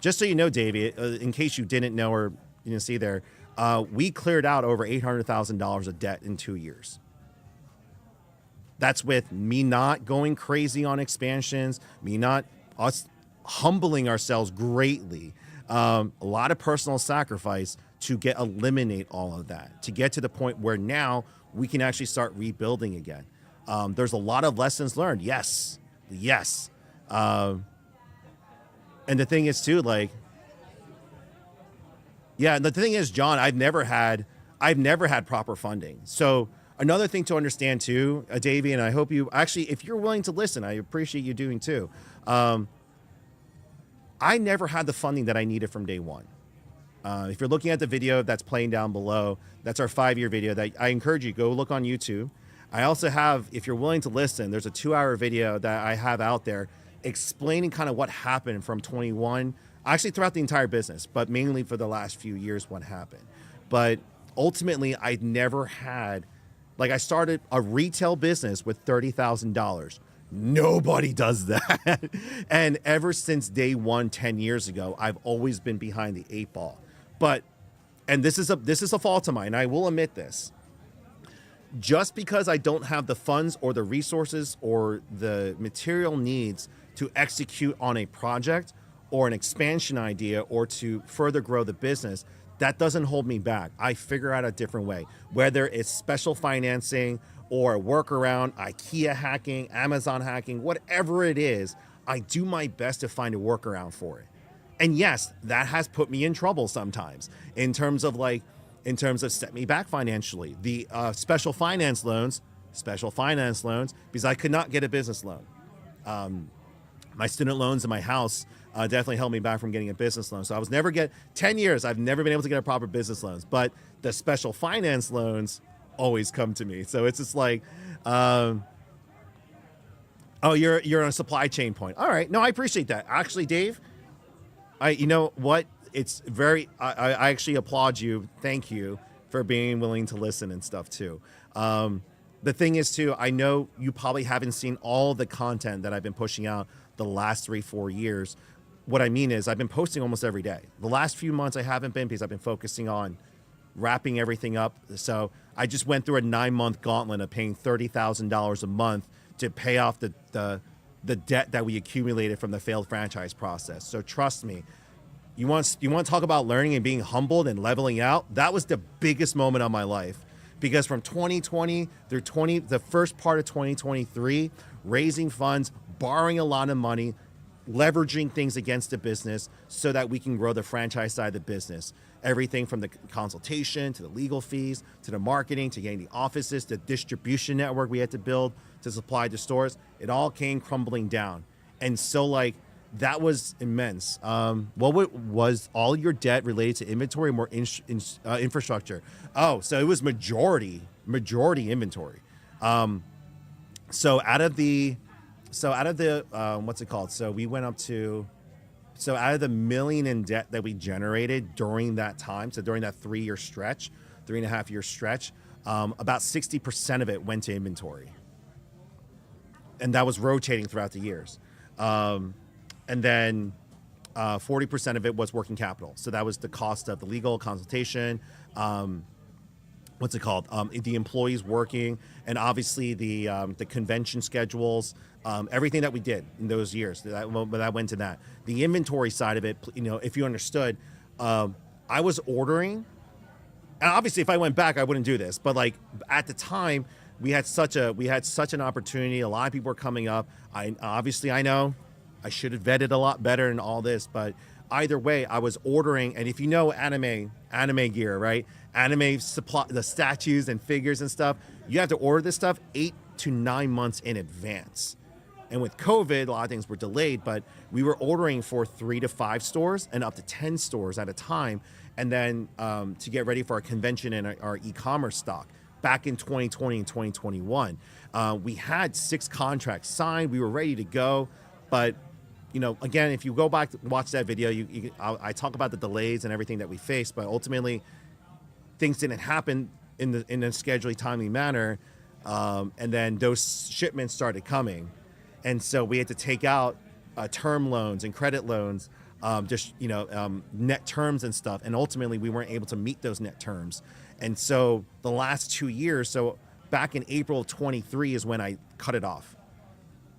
Just so you know, Davey, in case you didn't know or you didn't see there, we cleared out over $800,000 of debt in 2 years. That's with me not going crazy on expansions, us humbling ourselves greatly, a lot of personal sacrifice to eliminate all of that, to get to the point where now we can actually start rebuilding again. There's a lot of lessons learned. Yes. And the thing is too, like, yeah, the thing is, John, I've never had proper funding. So another thing to understand too, Davey, and I hope you actually, if you're willing to listen, I appreciate you doing too. I never had the funding that I needed from day one. If you're looking at the video that's playing down below, that's our 5-year video that I encourage you, go look on YouTube. I also have, if you're willing to listen, there's a 2-hour video that I have out there explaining kind of what happened from 21, actually throughout the entire business, but mainly for the last few years what happened. But ultimately, I never had, like, I started a retail business with $30,000. Nobody does that. And ever since day one, 10 years ago, I've always been behind the 8 ball. But, and this is a fault of mine, I will admit this. Just because I don't have the funds or the resources or the material needs to execute on a project or an expansion idea or to further grow the business, that doesn't hold me back. I figure out a different way, whether it's special financing or a workaround, IKEA hacking, Amazon hacking, whatever it is, I do my best to find a workaround for it. And yes, that has put me in trouble sometimes in terms of set me back financially. The special finance loans, because I could not get a business loan. My student loans in my house definitely held me back from getting a business loan. So I was 10 years, I've never been able to get a proper business loans, but the special finance loans always come to me. So it's just like, oh, you're on a supply chain point. All right. No, I appreciate that. Actually, Dave, you know what? It's I actually applaud you. Thank you for being willing to listen and stuff too. The thing is too, I know you probably haven't seen all the content that I've been pushing out the last 3-4 years. What I mean is I've been posting almost every day. The last few months I haven't been because I've been focusing on wrapping everything up. So I just went through a 9-month gauntlet of paying $30,000 a month to pay off the debt that we accumulated from the failed franchise process. So trust me, you want to talk about learning and being humbled and leveling out? That was the biggest moment of my life, because from 2020 through the first part of 2023, raising funds, borrowing a lot of money, leveraging things against the business so that we can grow the franchise side of the business. Everything from the consultation to the legal fees to the marketing to getting the offices, the distribution network we had to build to supply to stores, it all came crumbling down. And so like that was immense. Was all your debt related to inventory or more infrastructure? Oh, so it was majority inventory. So out of the what's it called? So we went up to, so out of the $1 million in debt that we generated during that time, so during that 3-year stretch, 3.5-year stretch, about 60% of it went to inventory. And that was rotating throughout the years. And then 40% of it was working capital. So that was the cost of the legal consultation, what's it called? The employees working, and obviously the convention schedules, everything that we did in those years that went to that. The inventory side of it, if you understood, I was ordering, and obviously if I went back, I wouldn't do this. But like at the time, we had such an opportunity. A lot of people were coming up. I know I should have vetted a lot better in all this, but either way, I was ordering. And if you know anime gear, right? Anime supply, the statues and figures and stuff, you have to order this stuff 8 to 9 months in advance. And with COVID, a lot of things were delayed, but we were ordering for 3 to 5 stores and up to 10 stores at a time. And then to get ready for our convention and our e-commerce stock back in 2020 and 2021, we had 6 contracts signed. We were ready to go, but again, if you go back to watch that video, I talk about the delays and everything that we faced, but ultimately things didn't happen in a scheduling timely manner. And then those shipments started coming. And so we had to take out term loans and credit loans, net terms and stuff. And ultimately we weren't able to meet those net terms. And so the last 2 years, so back in April of 23 is when I cut it off.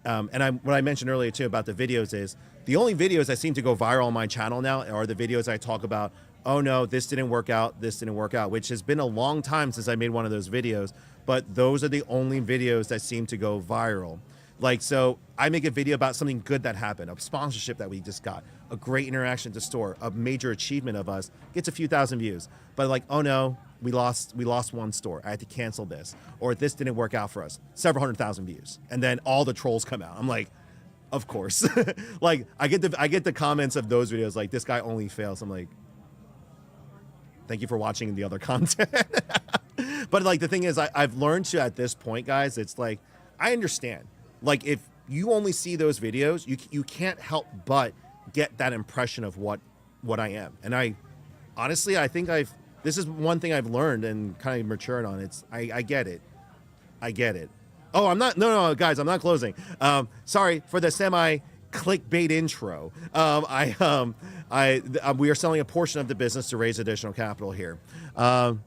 What I mentioned earlier too about the videos is the only videos that seem to go viral on my channel now are the videos I talk about, oh no, this didn't work out, which has been a long time since I made one of those videos, but those are the only videos that seem to go viral. Like, so I make a video about something good that happened, a sponsorship that we just got, a great interaction at the store, a major achievement of us, gets a few thousand views. But like, oh no, we lost one store. I had to cancel this, or this didn't work out for us. Several 100,000 views, and then all the trolls come out. I'm like, of course. Like I get the comments of those videos like, this guy only fails. I'm like, thank you for watching the other content. But like the thing is, I've learned to at this point, guys, it's like I understand. Like if you only see those videos, you can't help but get that impression of what I am. And I honestly, I think this is one thing I've learned and kind of matured on. I get it. Oh, I'm not, no, guys, I'm not closing. Sorry for the semi clickbait intro. We are selling a portion of the business to raise additional capital here. Oh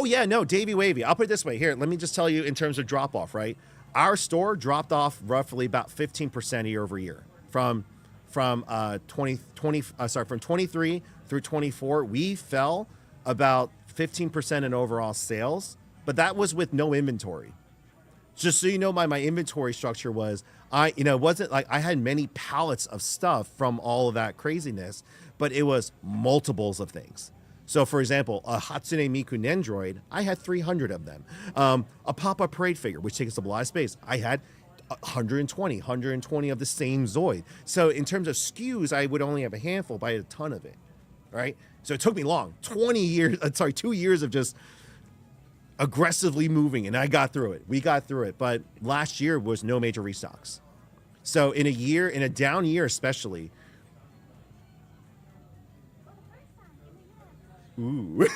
yeah, no, Davey Wavy. I'll put it this way here. Let me just tell you in terms of drop off, right? Our store dropped off roughly about 15% year over year from 23 through 24. We fell about 15% in overall sales, but that was with no inventory. Just so you know, my inventory structure was, it wasn't like I had many pallets of stuff from all of that craziness, but it was multiples of things. So, for example, a Hatsune Miku Nendroid, I had 300 of them. A Pop-Up Parade figure, which takes up a lot of space, I had 120 of the same Zoid. So in terms of SKUs, I would only have a handful, but I had a ton of it, right? So it took me long, 2 years of just aggressively moving, and I got through it. We got through it, but last year was no major restocks. So in a down year especially, ooh,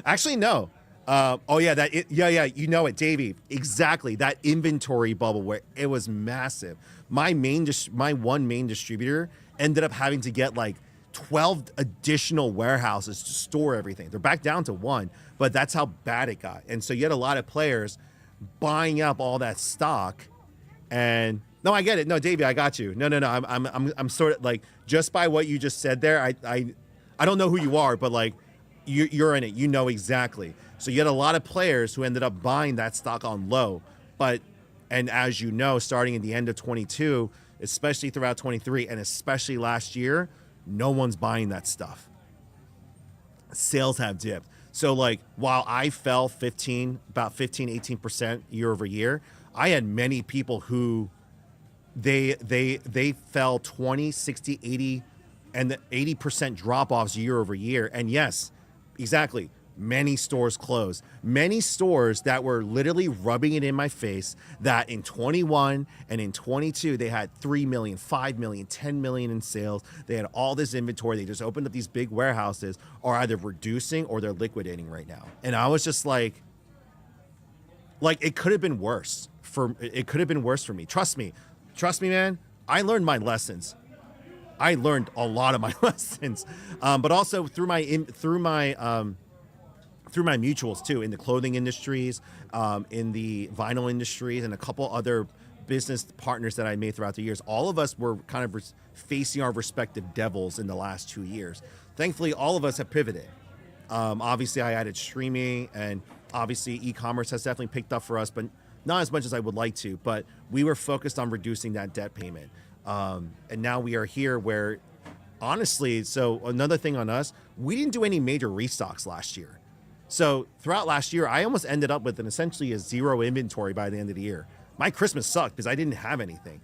actually no. You know it, Davey. Exactly, that inventory bubble where it was massive. My one main distributor ended up having to get like 12 additional warehouses to store everything. They're back down to 1, but that's how bad it got. And so you had a lot of players buying up all that stock. And no, I get it. No, Davey, I got you. No. I'm sort of like, just by what you just said there, I don't know who you are, but like you're in it. You know exactly. So you had a lot of players who ended up buying that stock on low. And as you know, starting at the end of 22, especially throughout 23, and especially last year, no one's buying that stuff. Sales have dipped. So like, while I fell about 18% year over year, I had many people who they fell 20, 60, 80, and the 80% drop-offs year over year. And yes, exactly. Many stores closed. Many stores that were literally rubbing it in my face that in 21 and in 22, they had 3 million, 5 million, 10 million in sales. They had all this inventory. They just opened up these big warehouses, are either reducing or they're liquidating right now. And I was just like it could have been worse for me. Trust me, man. I learned my lessons. I learned a lot of my lessons, but also through my mutuals too, in the clothing industries, in the vinyl industries, and a couple other business partners that I made throughout the years. All of us were kind of facing our respective devils in the last 2 years. Thankfully, all of us have pivoted. Obviously, I added streaming, and obviously e-commerce has definitely picked up for us, but not as much as I would like to. But we were focused on reducing that debt payment. And now we are here where, honestly, so another thing on us, we didn't do any major restocks last year. So throughout last year, I almost ended up with essentially a zero inventory by the end of the year. My Christmas sucked because I didn't have anything.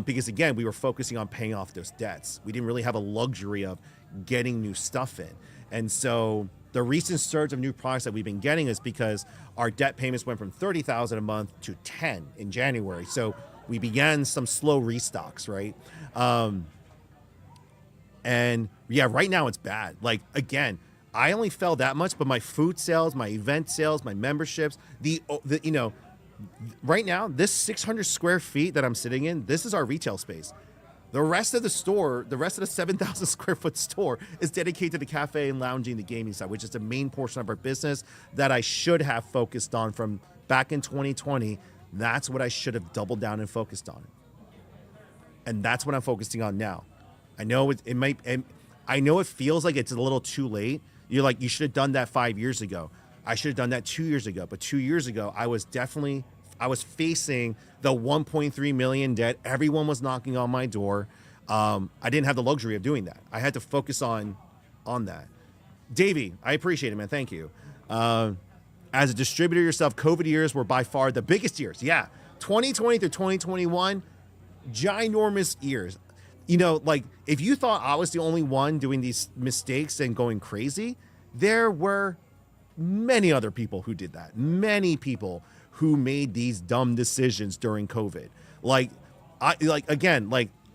Because again, we were focusing on paying off those debts. We didn't really have a luxury of getting new stuff in. And so the recent surge of new products that we've been getting is because our debt payments went from $30,000 a month to $10 in January. So we began some slow restocks, right? And yeah, right now it's bad. Like, again, I only fell that much, but my food sales, my event sales, my memberships, right now, this 600 square feet that I'm sitting in, this is our retail space. The rest of the store, the rest of the 7,000 square foot store is dedicated to the cafe and lounging, the gaming side, which is the main portion of our business that I should have focused on from back in 2020. That's what I should have doubled down and focused on. And that's what I'm focusing on now. I know I know it feels like it's a little too late. You're like, you should have done that 5 years ago. I should have done that 2 years ago. But 2 years ago, I was facing the 1.3 million debt. Everyone was knocking on my door. I didn't have the luxury of doing that. I had to focus on that. Davey, I appreciate it, man. Thank you. As a distributor yourself, COVID years were by far the biggest years. Yeah, 2020 through 2021, ginormous years. You know, like, if you thought I was the only one doing these mistakes and going crazy, there were many other people who did that. Many people who made these dumb decisions during COVID.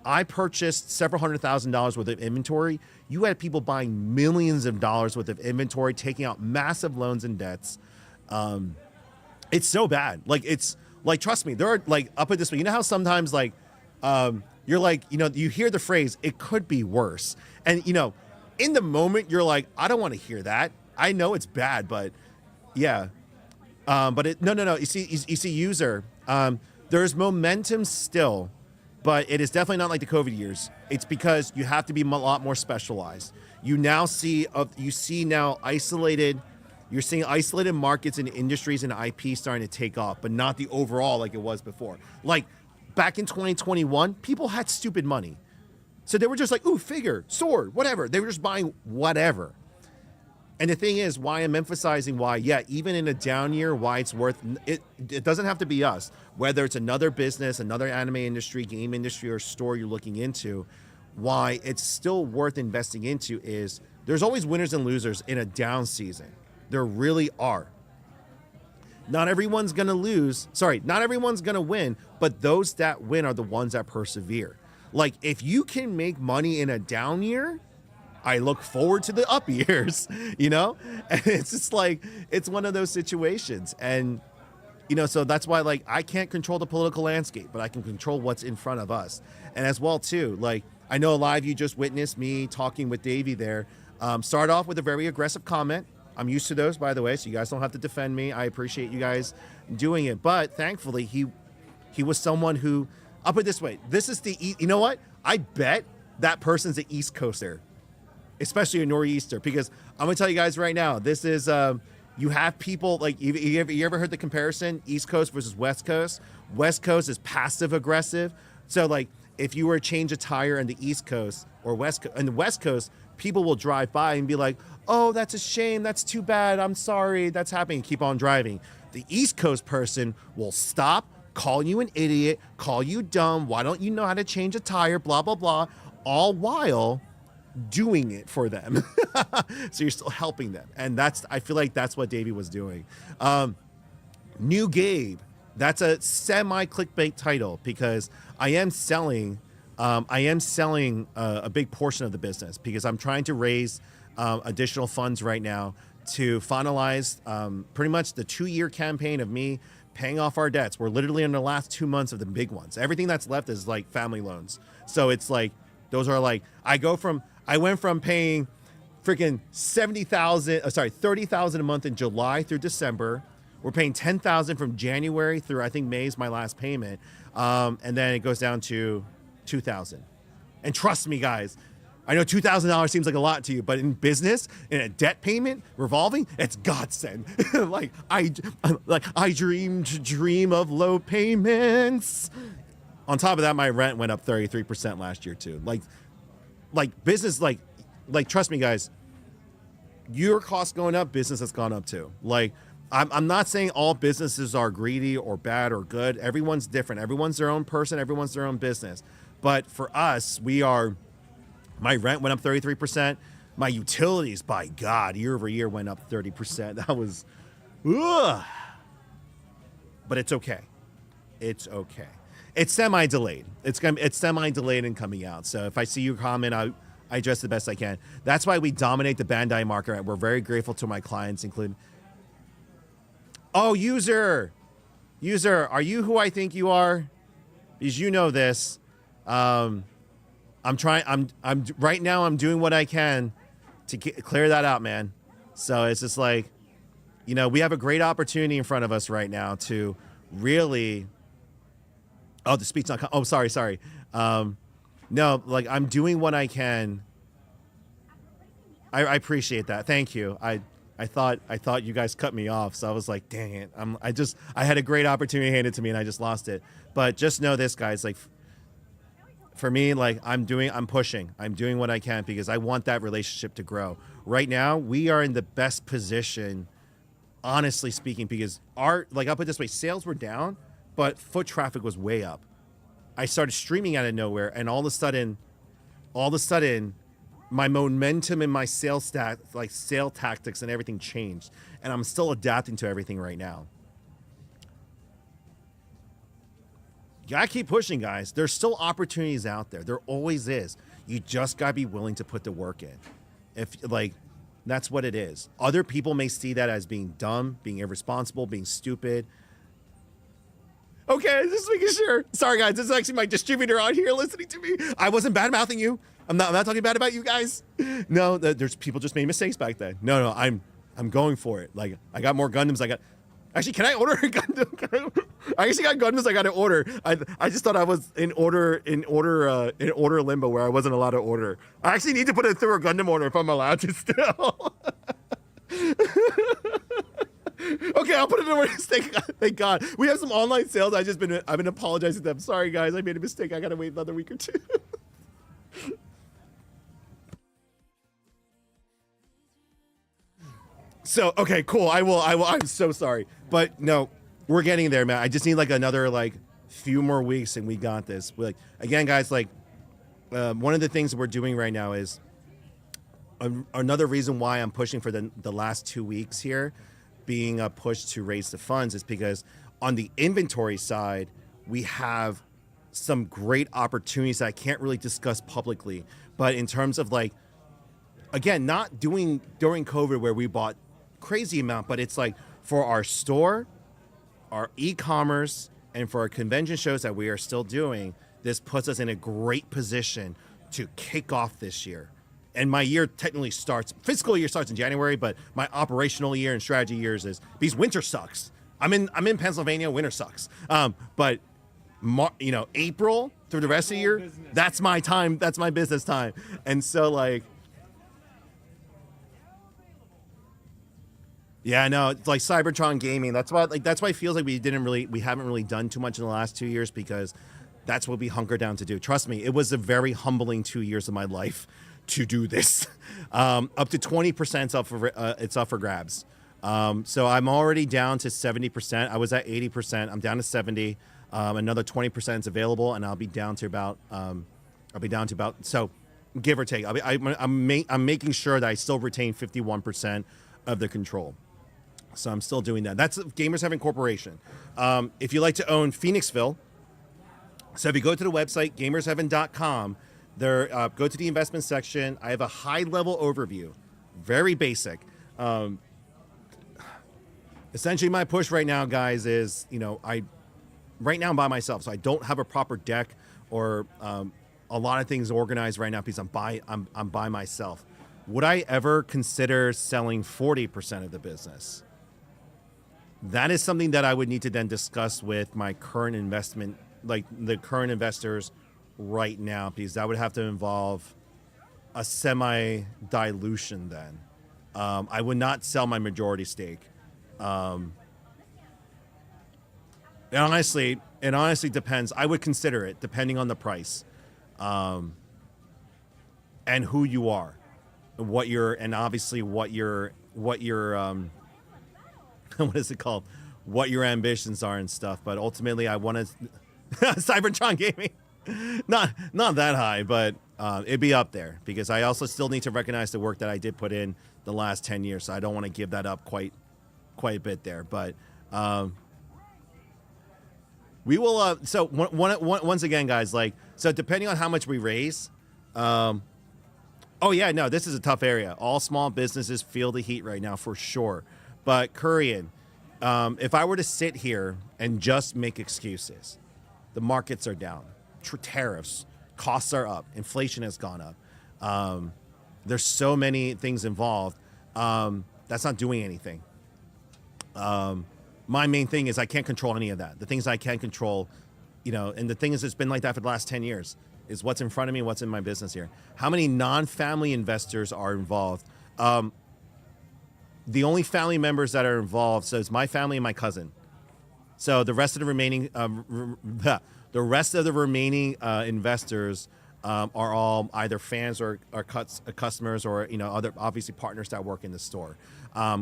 I purchased several $100,000 worth of inventory. You had people buying millions of dollars worth of inventory, taking out massive loans and debts. It's so bad. Like, it's like, trust me, there are, like, up at this way, you know how sometimes, like, you're like, you know, you hear the phrase, it could be worse. And, you know, in the moment, you're like, I don't want to hear that. I know it's bad, but yeah. But no. You see, user, there's momentum still, but it is definitely not like the COVID years. It's because you have to be a lot more specialized. You now see, you're seeing isolated markets and industries and IP starting to take off, but not the overall like it was before. Like back in 2021, people had stupid money. So they were just like, ooh, figure, sword, whatever. They were just buying whatever. And the thing is, why I'm emphasizing why, yeah, even in a down year, why it's worth it. It doesn't have to be us. Whether it's another business, another anime industry, game industry, or store you're looking into, why it's still worth investing into is there's always winners and losers in a down season. There really are. Not everyone's going to lose. Sorry, not everyone's going to win, but those that win are the ones that persevere. Like, if you can make money in a down year, I look forward to the up years, you know? And it's just like, it's one of those situations. And, you know, so that's why, like, I can't control the political landscape, but I can control what's in front of us. And as well, too, like, I know a lot of you just witnessed me talking with Davey there. Start off with a very aggressive comment. I'm used to those, by the way, so you guys don't have to defend me. I appreciate you guys doing it. But thankfully, he was someone who, I'll put it this way. This is you know what? I bet that person's an East Coaster, especially a Nor'easter, because I'm going to tell you guys right now, this is, you have people, like, you ever heard the comparison, East Coast versus West Coast? West Coast is passive aggressive. So, like, if you were to change a tire on the East Coast or on the West Coast, people will drive by and be like, oh, that's a shame. That's too bad. I'm sorry. That's happening. Keep on driving. The East Coast person will stop, call you an idiot, call you dumb. Why don't you know how to change a tire? Blah, blah, blah. All while doing it for them. So you're still helping them. And I feel like that's what Davey was doing. New Gabe. That's a semi-clickbait title because I am selling a big portion of the business because I'm trying to raise additional funds right now to finalize pretty much the 2-year campaign of me paying off our debts. We're literally in the last 2 months of the big ones. Everything that's left is like family loans. So it's like Those are like, I went from paying freaking 30,000 a month in July through December. We're paying 10,000 from January through, I think, May's my last payment. And then it goes down to 2,000. And trust me, guys, I know $2,000 seems like a lot to you, but in business, in a debt payment, revolving, it's godsend. like I dream of low payments. On top of that, my rent went up 33% last year too. Like business, like trust me, guys, your costs going up, business has gone up too. Like I'm not saying all businesses are greedy or bad or good. Everyone's different. Everyone's their own person. Everyone's their own business. But for us, my rent went up 33%. My utilities, by God, year over year went up 30%. That was, ugh. But it's okay. It's okay. It's semi-delayed. It's semi-delayed and coming out. So if I see you comment, I address the best I can. That's why we dominate the Bandai market. We're very grateful to my clients, including. Oh, user, are you who I think you are? Because you know this. I'm right now. I'm doing what I can to clear that out, man. So it's just like, we have a great opportunity in front of us right now to really. Oh, the speech not. Oh, sorry. No, like I'm doing what I can. I appreciate that. Thank you. I thought you guys cut me off, so I was like, dang it. I had a great opportunity handed to me and I just lost it. But just know this, guys, like for me, like I'm pushing. I'm doing what I can because I want that relationship to grow. Right now, we are in the best position, honestly speaking, because I'll put it this way, sales were down, but foot traffic was way up. I started streaming out of nowhere, and all of a sudden, my momentum in my sales sale tactics and everything changed. And I'm still adapting to everything right now. You gotta keep pushing, guys. There's still opportunities out there. There always is. You just gotta be willing to put the work in. That's what it is. Other people may see that as being dumb, being irresponsible, being stupid. Okay, just making sure. Sorry, guys. This is actually my distributor out here listening to me. I wasn't bad-mouthing you. I'm not talking bad about you guys. No, there's people just made mistakes back then. No, I'm going for it. Like, I got more Gundams. Actually, can I order a Gundam? I actually got Gundams I got to order. I just thought I was in order limbo where I wasn't allowed to order. I actually need to put it through a Gundam order if I'm allowed to still. Okay, I'll put it in a mistake. Thank God. We have some online sales. I've been apologizing to them. Sorry, guys. I made a mistake. I got to wait another week or two. So, okay, cool. I will. I'm so sorry. But no, we're getting there, man. I just need another few more weeks and we got this. Again, guys, one of the things we're doing right now is another reason why I'm pushing for the last 2 weeks here being a push to raise the funds is because on the inventory side, we have some great opportunities that I can't really discuss publicly. But in terms of again, not doing during COVID where we bought crazy amount, but it's for our store, our e-commerce, and for our convention shows that we are still doing, this puts us in a great position to kick off this year. And my year technically fiscal year starts in January, but my operational year and strategy years is because winter sucks. I'm in Pennsylvania, winter sucks. But April through the rest of the year, that's my time. That's my business time. And so yeah, no, it's like Cybertron Gaming. That's why it feels like we haven't really done too much in the last 2 years because that's what we hunker down to do. Trust me, it was a very humbling 2 years of my life to do this. Up to 20% it's up for grabs. So I'm already down to 70%. I was at 80%. I'm down to 70. Another 20% is available, and I'll be down to about. So, give or take. I'm making sure that I still retain 51% of the control. So I'm still doing that. That's Gamers Heaven Corporation. If you like to own Phoenixville, so if you go to the website gamersheaven.com, go to the investment section. I have a high-level overview, very basic. Essentially, my push right now, guys, is right now I'm by myself, so I don't have a proper deck or a a lot of things organized right now because I'm by myself. Would I ever consider selling 40% of the business? That is something that I would need to then discuss with my current investment, like the current investors right now, because that would have to involve a semi dilution then. I would not sell my majority stake. And honestly, it honestly depends. I would consider it depending on the price, and who you are, what you're, and obviously what your what is it called? What your ambitions are and stuff. But ultimately, I want to Cybertron Gaming, not that high, but it'd be up there because I also still need to recognize the work that I did put in the last 10 years. So I don't want to give that up quite a bit there, but. We will. So once again, guys, like, so depending on how much we raise, oh yeah, no, this is a tough area. All small businesses feel the heat right now for sure. But Kurian, if I were to sit here and just make excuses, the markets are down, tariffs, costs are up, inflation has gone up. There's so many things involved. That's not doing anything. My main thing is I can't control any of that. The things I can control, and the thing is it's been like that for the last 10 years, is what's in front of me, what's in my business here. How many non-family investors are involved? The only family members that are involved, so it's my family and my cousin. So the rest of the remaining, investors are all either fans or customers or other obviously partners that work in the store.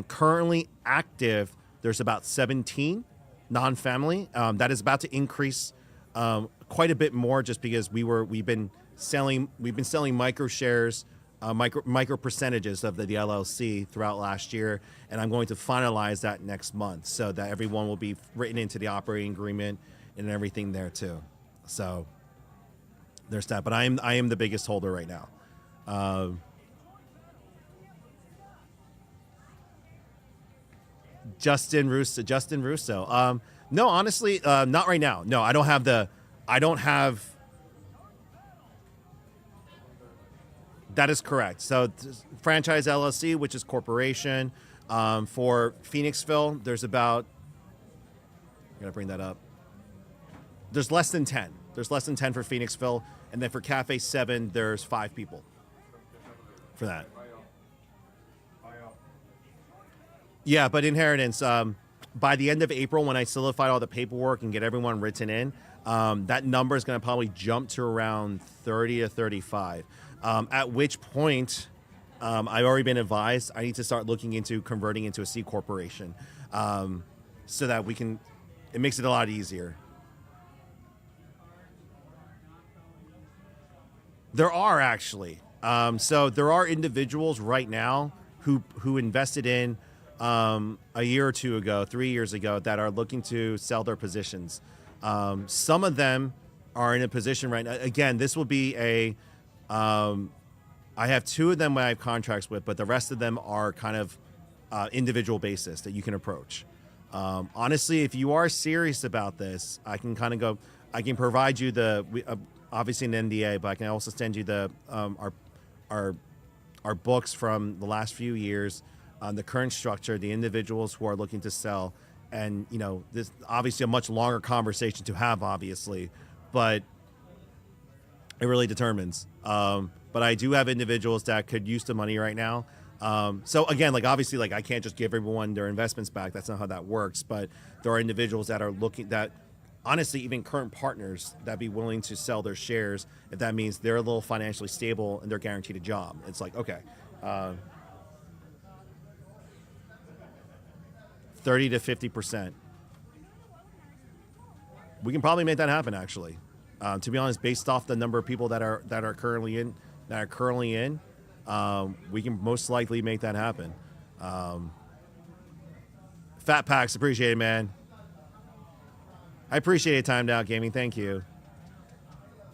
Currently active. There's about 17 non-family. That is about to increase quite a bit more, just because we've been selling micro shares, micro percentages of the LLC throughout last year, and I'm going to finalize that next month so that everyone will be written into the operating agreement and everything there too. So there's that. But I am the biggest holder right now. Justin Russo. No, honestly, not right now. No, I don't have. That is correct. So franchise LLC, which is corporation, for Phoenixville, there's about, I'm going to bring that up. There's less than 10. There's less than 10 for Phoenixville. And then for Cafe 7, there's 5 people for that. Yeah, but inheritance, by the end of April, when I solidify all the paperwork and get everyone written in, that number is going to probably jump to around 30 to 35. At which point, I've already been advised I need to start looking into converting into a C corporation, so that it makes it a lot easier. There are actually. So there are individuals right now who invested in a year or two ago, 3 years ago, that are looking to sell their positions. Some of them are in a position right now. Again, this will be I have 2 of them I have contracts with, but the rest of them are kind of individual basis that you can approach. Honestly, if you are serious about this, I can provide you obviously an NDA, but I can also send you our books from the last few years, the current structure, the individuals who are looking to sell, and this obviously a much longer conversation to have, obviously, but it really determines. But I do have individuals that could use the money right now. So again, obviously, I can't just give everyone their investments back. That's not how that works. But there are individuals that are looking, that honestly, even current partners that be willing to sell their shares if that means they're a little financially stable and they're guaranteed a job. It's okay. 30 to 50%. We can probably make that happen, actually. To be honest, based off the number of people that are currently in, we can most likely make that happen. Fat Packs, appreciate it, man. I appreciate it, Timed Out Gaming. Thank you.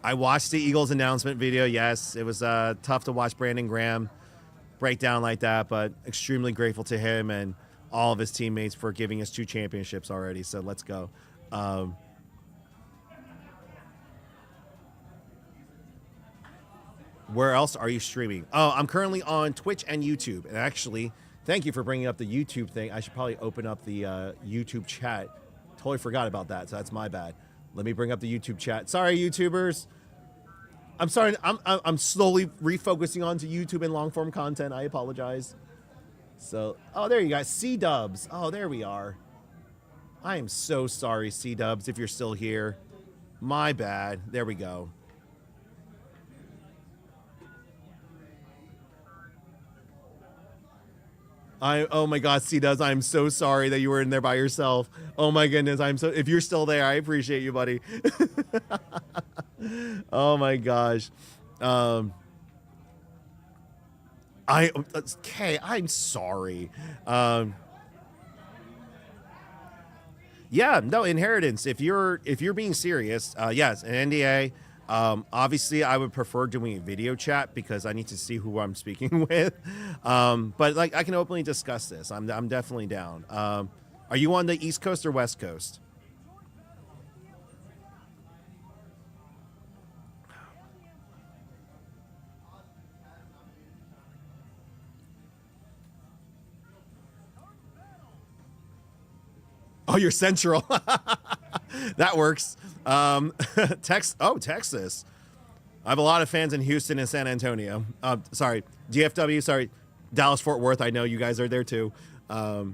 I watched the Eagles announcement video. Yes, it was tough to watch Brandon Graham break down like that, but extremely grateful to him and all of his teammates for giving us 2 championships already. So let's go. Where else are you streaming? Oh, I'm currently on Twitch and YouTube. And actually, thank you for bringing up the YouTube thing. I should probably open up the YouTube chat. Totally forgot about that, so that's my bad. Let me bring up the YouTube chat. Sorry, YouTubers. I'm sorry. I'm slowly refocusing onto YouTube and long form content. I apologize. So, oh, there you guys. C-Dubs. Oh, there we are. I am so sorry, C-Dubs, if you're still here. My bad. There we go. Oh my God, C-Dubs, I'm so sorry that you were in there by yourself. Oh my goodness, if you're still there, I appreciate you, buddy. Oh my gosh. I'm sorry. Yeah, no, inheritance. If you're being serious, yes, an NDA. Obviously, I would prefer doing a video chat because I need to see who I'm speaking with. But like, I can openly discuss this. I'm definitely down. Are you on the East Coast or West Coast? Oh, you're Central. That works. Texas. I have a lot of fans in Houston and San Antonio. Sorry, DFW. Sorry, Dallas, Fort Worth. I know you guys are there too. By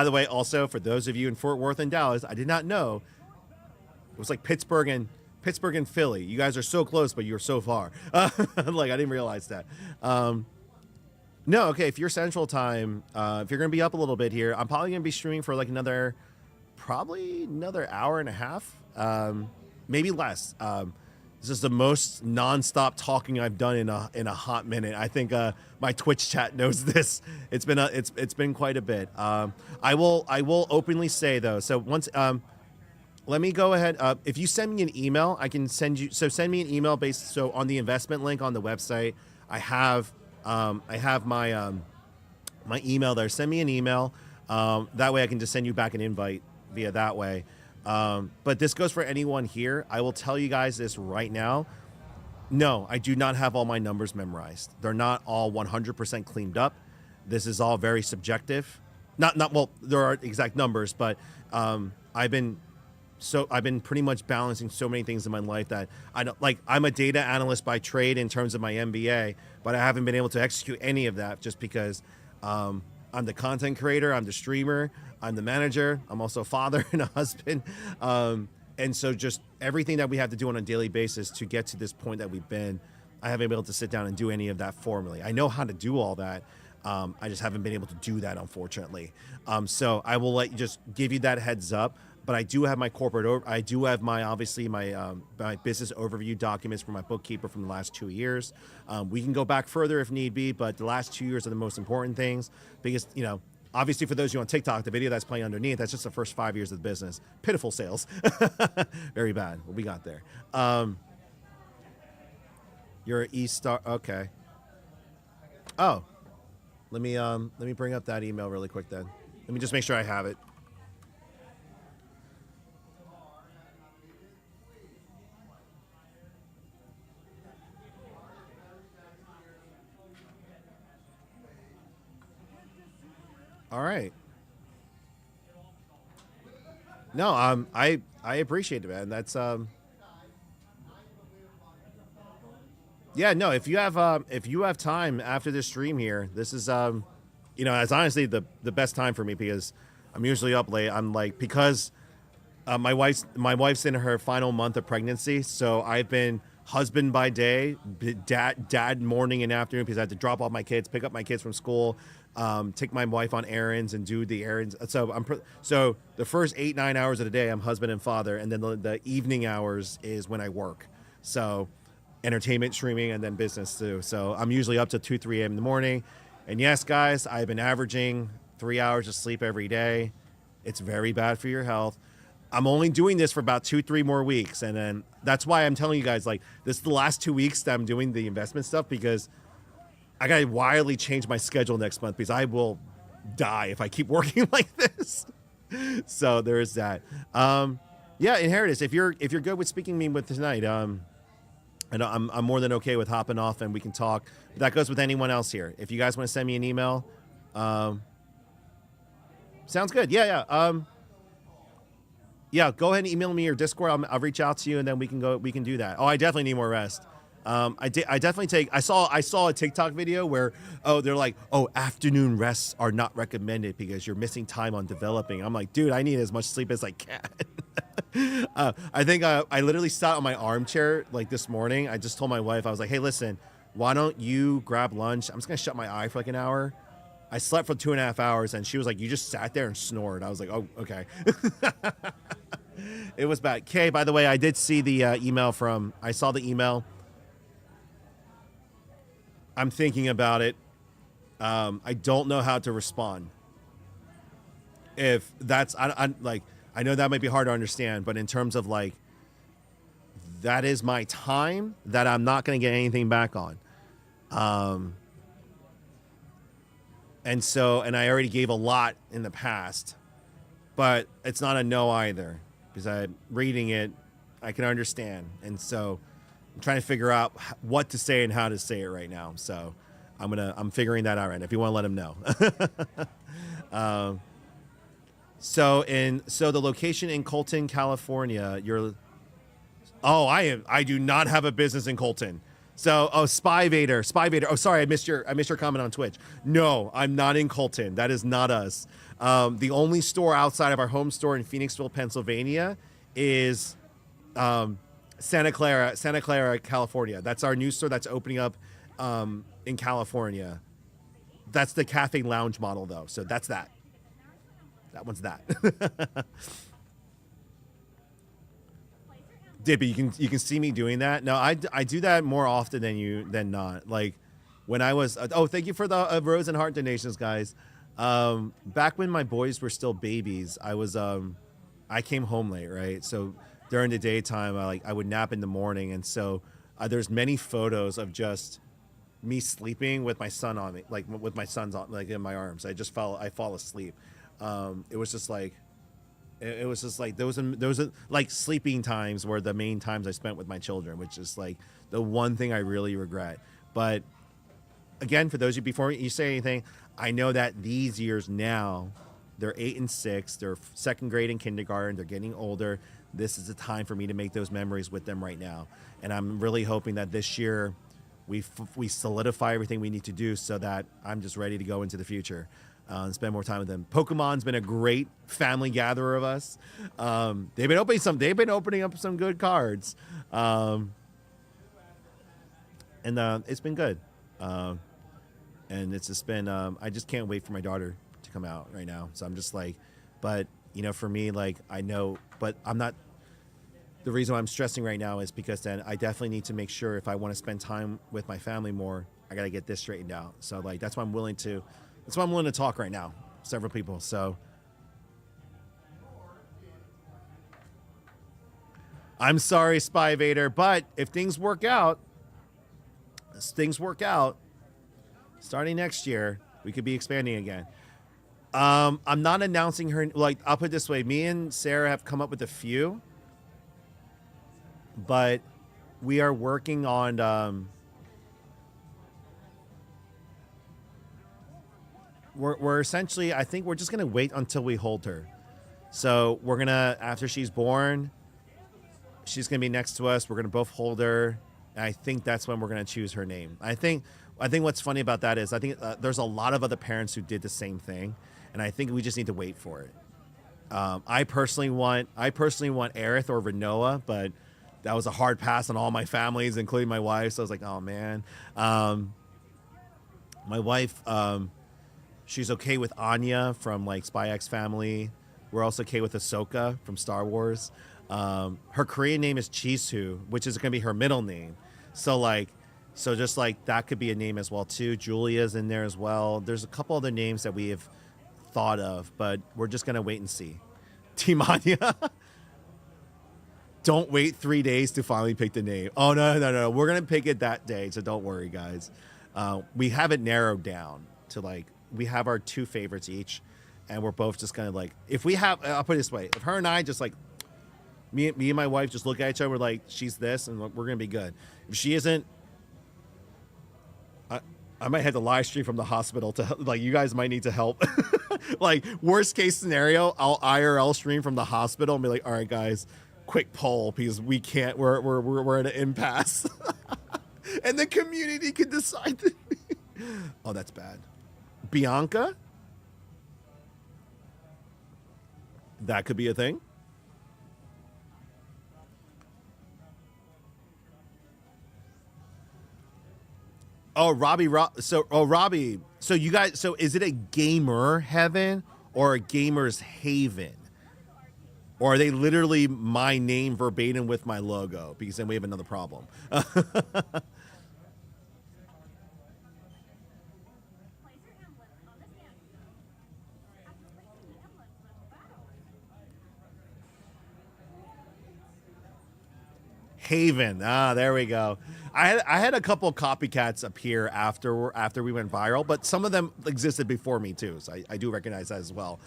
the way, also for those of you in Fort Worth and Dallas, I did not know it was like Pittsburgh and Philly. You guys are so close, but you're so far. Like, I didn't realize that. No, okay. If you're Central Time, if you're gonna be up a little bit here, I'm probably gonna be streaming for like another hour and a half, maybe less. This is the most nonstop talking I've done in a hot minute. I think my Twitch chat knows this. It's been quite a bit. I will openly say though. So once let me go ahead. If you send me an email, I can send you. So send me an email based. So on the investment link on the website, I have my my email there. Send me an email. That way I can just send you back an invite via that way. But this goes for anyone here. I will tell you guys this right now. No, I do not have all my numbers memorized. They're not all 100% cleaned up. This is all very subjective. Well, there are exact numbers, but I've been pretty much balancing so many things in my life that I don't like. I'm a data analyst by trade in terms of my MBA, but I haven't been able to execute any of that just because I'm the content creator, I'm the streamer, I'm the manager, I'm also a father and a husband. And so just everything that we have to do on a daily basis to get to this point that we've been, I haven't been able to sit down and do any of that formally. I know how to do all that. I just haven't been able to do that, unfortunately. So I will just give you that heads up. But I do have my I do have my business overview documents from my bookkeeper from the last 2 years. We can go back further if need be, but the last 2 years are the most important things because, obviously for those of you on TikTok, the video that's playing underneath, that's just the first 5 years of the business. Pitiful sales. Very bad. What we got there. You're an E-Star. Okay. Oh, let me bring up that email really quick then. Let me just make sure I have it. All right. No, I appreciate it, man. That's yeah, no, if you have time after this stream here, this is it's honestly the best time for me because I'm usually up late. I'm like because my wife's in her final month of pregnancy, so I've been husband by day, dad morning and afternoon because I have to drop off my kids, pick up my kids from school, take my wife on errands and do the errands. So so the first 8-9 hours of the day I'm husband and father, and then the evening hours is when I work. So entertainment, streaming, and then business too. So I'm usually up to 2-3 a.m. in the morning. And yes, guys, I've been averaging 3 hours of sleep every day. It's very bad for your health. I'm only doing this for about 2-3 more weeks. And then that's why I'm telling you guys, like, this is the last 2 weeks that I'm doing the investment stuff because I got to wildly change my schedule next month because I will die if I keep working like this. So there is that. Yeah, Inheritance, if you're good with speaking me with tonight, And I'm more than okay with hopping off and we can talk. That goes with anyone else here. If you guys want to send me an email, sounds good. Yeah. Yeah, go ahead and email me your Discord. I'll reach out to you, and then we can do that. Oh, I definitely need more rest. I definitely I saw a TikTok video where they're like, afternoon rests are not recommended because you're missing time on developing. I'm like, dude, I need as much sleep as I can. I think I literally sat on my armchair like this morning. I just told my wife, I was like, hey, listen, why don't you grab lunch? I'm just gonna shut my eye for like an hour. I slept for 2.5 hours, and she was like, you just sat there and snored. I was like, oh, okay. It was bad. Kay, by the way, I did see the email I saw the email. I'm thinking about it. I don't know how to respond. If that's, I know that might be hard to understand, but in terms of like, that is my time that I'm not going to get anything back on. And I already gave a lot in the past, but it's not a no either, because I'm reading it, I can understand. And so I'm trying to figure out what to say and how to say it right now. So I'm figuring that out right now, if you want to let him know. So the location in Colton, California, I do not have a business in Colton. So, Spy Vader. Oh, sorry, I missed your comment on Twitch. No, I'm not in Colton. That is not us. The only store outside of our home store in Phoenixville, Pennsylvania, is Santa Clara, California. That's our new store that's opening up in California. That's the cafe lounge model, though. So that's that. That one's that. Dippy, you can see me doing that. No, I do that more often than not. Like when I was thank you for the rose and heart donations, guys. Back when my boys were still babies, I came home late, right? So during the daytime, I would nap in the morning, and so there's many photos of just me sleeping with my son on me, like with my son's on like in my arms. I fall asleep. It was just like those like sleeping times were the main times I spent with my children, which is like the one thing I really regret. But again, for those of you, before you say anything, I know that these years now, they're 8 and 6, they're second grade and kindergarten, they're getting older. This is the time for me to make those memories with them right now. And I'm really hoping that this year we solidify everything we need to do so that I'm just ready to go into the future. And spend more time with them. Pokemon's been a great family gatherer of us. They've been opening up some good cards, and it's been good. And it's just been. I just can't wait for my daughter to come out right now. So I'm just like, but for me, like I know, but I'm not. The reason why I'm stressing right now is because then I definitely need to make sure if I want to spend time with my family more, I got to get this straightened out. So like that's why I'm willing to talk right now. Several people. So I'm sorry, Spy Vader, but if things work out, starting next year, we could be expanding again. I'm not announcing her. Like, I'll put it this way. Me and Sarah have come up with a few, but we are working on, we're essentially, I think we're just going to wait until we hold her. So we're going to, after she's born, she's going to be next to us. We're going to both hold her. And I think that's when we're going to choose her name. I think what's funny about that is I think there's a lot of other parents who did the same thing. And I think we just need to wait for it. I personally want Aerith or Renoa, but that was a hard pass on all my families, including my wife. So I was like, oh man. My wife, she's okay with Anya from like Spy X Family. We're also okay with Ahsoka from Star Wars. Her Korean name is Chisu, which is going to be her middle name. So just like that could be a name as well too. Julia's in there as well. There's a couple other names that we have thought of, but we're just going to wait and see. Team Anya. Don't wait 3 days to finally pick the name. Oh, no. We're going to pick it that day, so don't worry, guys. We have it narrowed down to we have our 2 favorites each, and we're both just going to if we have, I'll put it this way, if her and I just Me and my wife just look at each other. We're like, she's this, and we're gonna be good. If she isn't, I might have to live stream from the hospital to like. You guys might need to help. Like worst case scenario, I'll IRL stream from the hospital and be like, all right, guys, quick poll because we can't. We're at an impasse, and the community can decide. Oh, that's bad. Bianca, that could be a thing. Oh, Robbie. Robbie. So you guys. So is it a gamer heaven or a gamer's haven, or are they literally my name verbatim with my logo? Because then we have another problem. Haven. Ah, there we go. I had a couple of copycats appear after we went viral, but some of them existed before me too, so I do recognize that as well.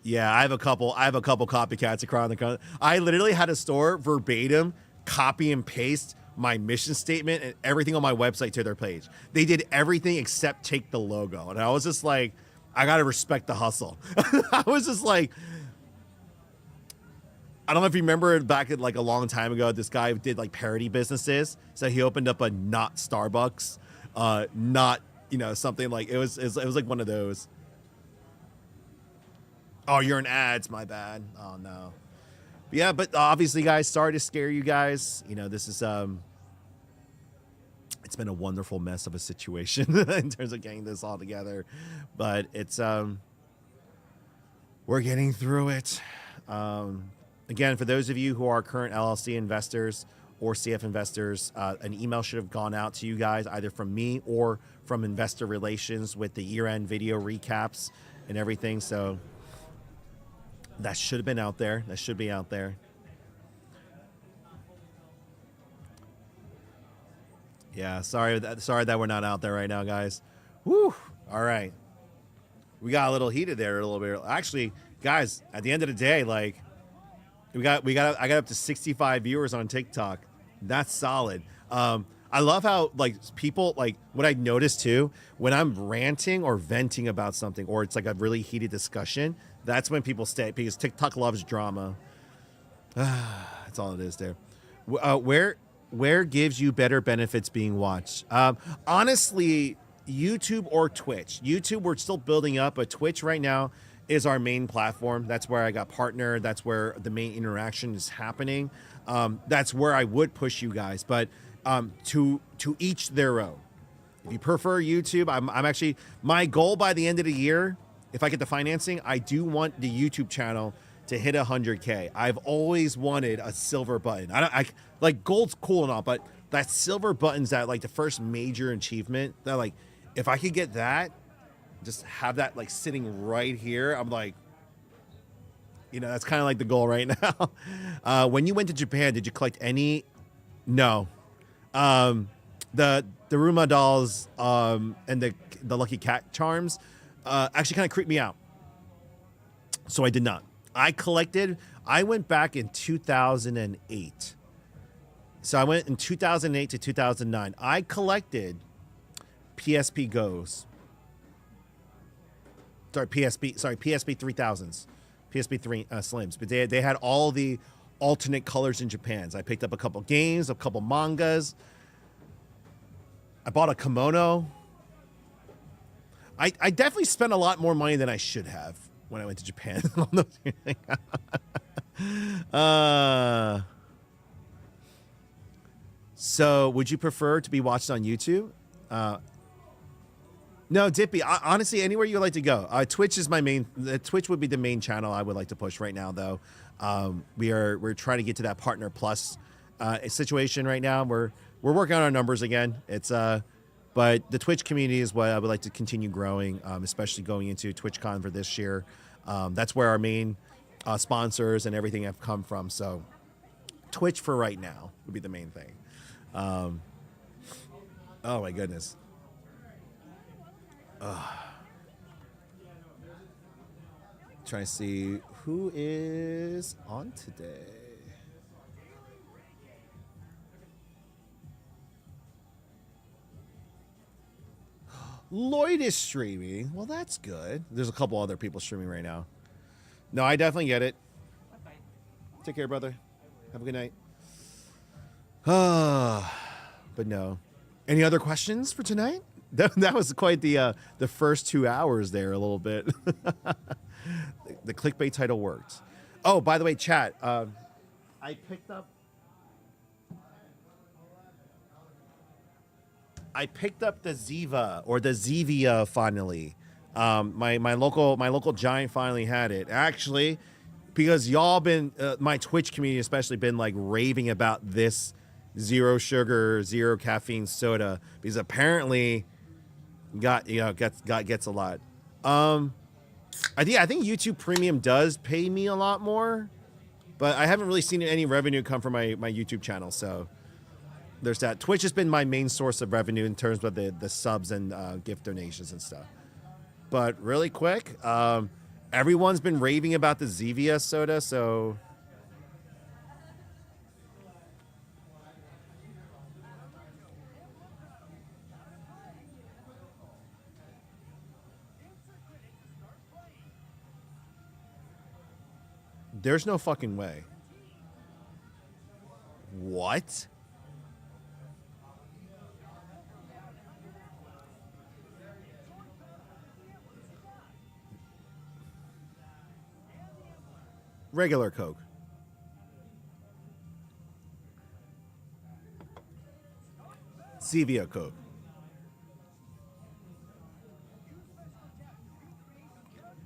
Yeah, I have a couple copycats across the country. I literally had a store verbatim copy and paste my mission statement and everything on my website to their page. They did everything except take the logo, and I was just like, I gotta respect the hustle. I was just like, I don't know if you remember back at like a long time ago, this guy did like parody businesses. So he opened up a not Starbucks, not, something like it was like one of those. Oh, you're in ads. My bad. Oh no. But yeah, but obviously guys, sorry to scare you guys. This is, it's been a wonderful mess of a situation in terms of getting this all together, but it's, we're getting through it. Again, for those of you who are current LLC investors or CF investors, an email should have gone out to you guys either from me or from investor relations with the year-end video recaps and everything. So that should have been out there. That should be out there. Yeah, sorry that we're not out there right now, guys. Woo! All right. We got a little heated there a little bit. Actually, guys, at the end of the day, like, I got up to 65 viewers on TikTok. That's solid. I love how like people like what I noticed too when I'm ranting or venting about something or it's like a really heated discussion. That's when people stay because TikTok loves drama. That's all it is there. Where gives you better benefits being watched? Honestly, YouTube or Twitch. YouTube, we're still building up, but Twitch right now is our main platform. That's where I got partnered. That's where the main interaction is happening. That's where I would push you guys, but to each their own. If you prefer YouTube, I'm actually, my goal by the end of the year, if I get the financing, I do want the YouTube channel to hit 100K. I've always wanted a silver button. I like gold's cool and all, but that silver button's that like the first major achievement that like, if I could get that, just have that like sitting right here. I'm like, that's kind of like the goal right now. When you went to Japan, did you collect any? No. The Ruma dolls and the Lucky Cat charms actually kind of creeped me out. So I did not. I went back in 2008. So I went in 2008 to 2009. I collected PSP Go's. PSP 3000s, PSP 3 Slims, but they had all the alternate colors in Japan. So I picked up a couple games, a couple mangas. I bought a kimono. I definitely spent a lot more money than I should have when I went to Japan. So would you prefer to be watched on YouTube? No, Dippy. Honestly, anywhere you would like to go. Twitch is my main. Twitch would be the main channel I would like to push right now, though. We're trying to get to that Partner Plus situation right now. We're working on our numbers again. It's but the Twitch community is what I would like to continue growing, especially going into TwitchCon for this year. That's where our main sponsors and everything have come from. So Twitch for right now would be the main thing. Oh my goodness. Trying to see who is on today. Lloyd is streaming. Well, that's good. There's a couple other people streaming right now. No, I definitely get it. Take care, brother. Have a good night. But no. Any other questions for tonight? That was quite the first 2 hours there a little bit. The clickbait title worked. Oh, by the way, chat. I picked up the Ziva or the Zevia finally. My local giant finally had it. Actually, because y'all been my Twitch community especially been like raving about this zero sugar, zero caffeine soda because apparently gets a lot. I think YouTube Premium does pay me a lot more, but I haven't really seen any revenue come from my YouTube channel. So there's that. Twitch has been my main source of revenue in terms of the subs and gift donations and stuff. But really quick, everyone's been raving about the Zevia soda, so there's no fucking way. What? Regular Coke. Zevia Coke.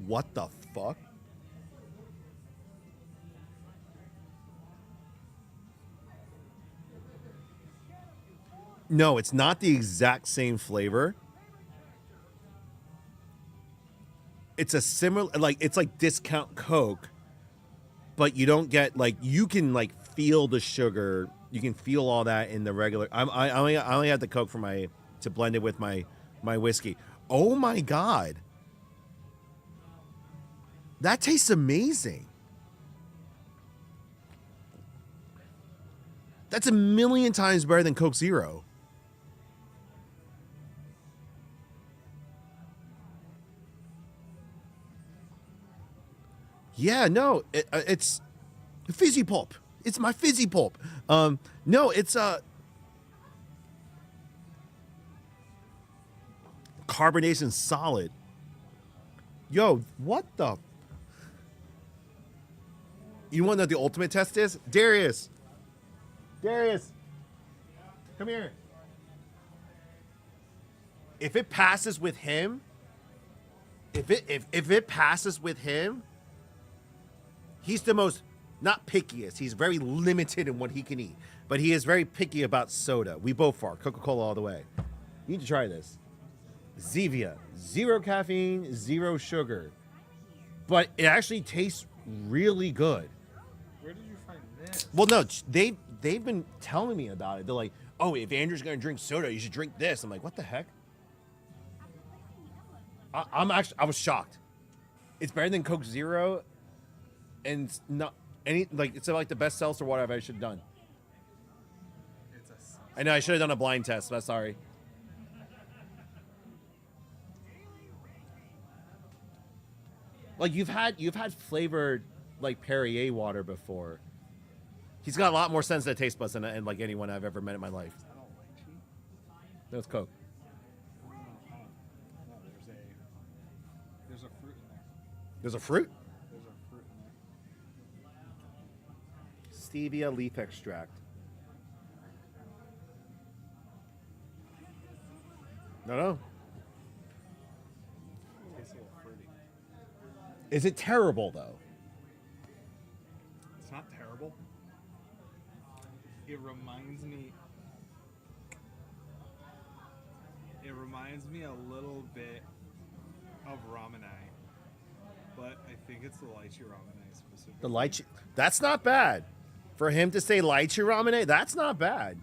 What the fuck? No, it's not the exact same flavor. It's a similar, like, it's like discount Coke, but you don't get, like, you can, like, feel the sugar. You can feel all that in the regular. I only had the Coke for to blend it with my whiskey. Oh my God. That tastes amazing. That's a million times better than Coke Zero. Yeah, no, it's fizzy pulp. It's my fizzy pulp. No, it's carbonation solid. Yo, what the? You want to know what the ultimate test is? Darius, come here. If it passes with him, if it passes with him, he's the most, not pickiest. He's very limited in what he can eat, but he is very picky about soda. We both are. Coca-Cola all the way. You need to try this. Zevia, zero caffeine, zero sugar, but it actually tastes really good. Where did you find this? Well, no, they've been telling me about it. They're like, oh, if Andrew's gonna drink soda, you should drink this. I'm like, what the heck? I was shocked. It's better than Coke Zero, and it's not any, like, it's like the best seltzer whatever I should have done. I know I should have done a blind test, but sorry. Like, you've had flavored, like, Perrier water before. He's got a lot more sensitive taste buds than like anyone I've ever met in my life. I don't like cheese. No, it's Coke. No, there's a fruit in there. There's a fruit? There's a fruit in there. Stevia leaf extract. No. It tastes a little fruity. Is it terrible, though? It's not terrible. It reminds me a little bit of Ramenai, but I think it's the lychee Ramenai specifically. The lychee. That's not bad. For him to say lychee ramen, that's not bad.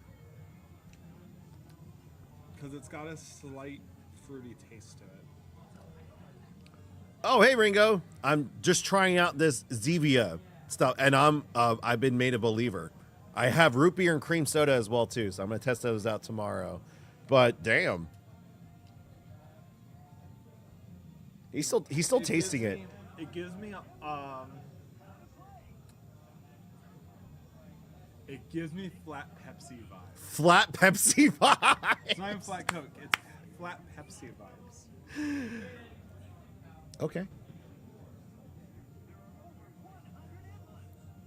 Because it's got a slight fruity taste to it. Oh, hey Ringo. I'm just trying out this Zevia stuff, and I've been made a believer. I have root beer and cream soda as well too, so I'm gonna test those out tomorrow. But damn, he's still tasting it. It gives me it gives me flat Pepsi vibes. Flat Pepsi vibe. It's not even flat Coke. It's flat Pepsi vibes. Okay.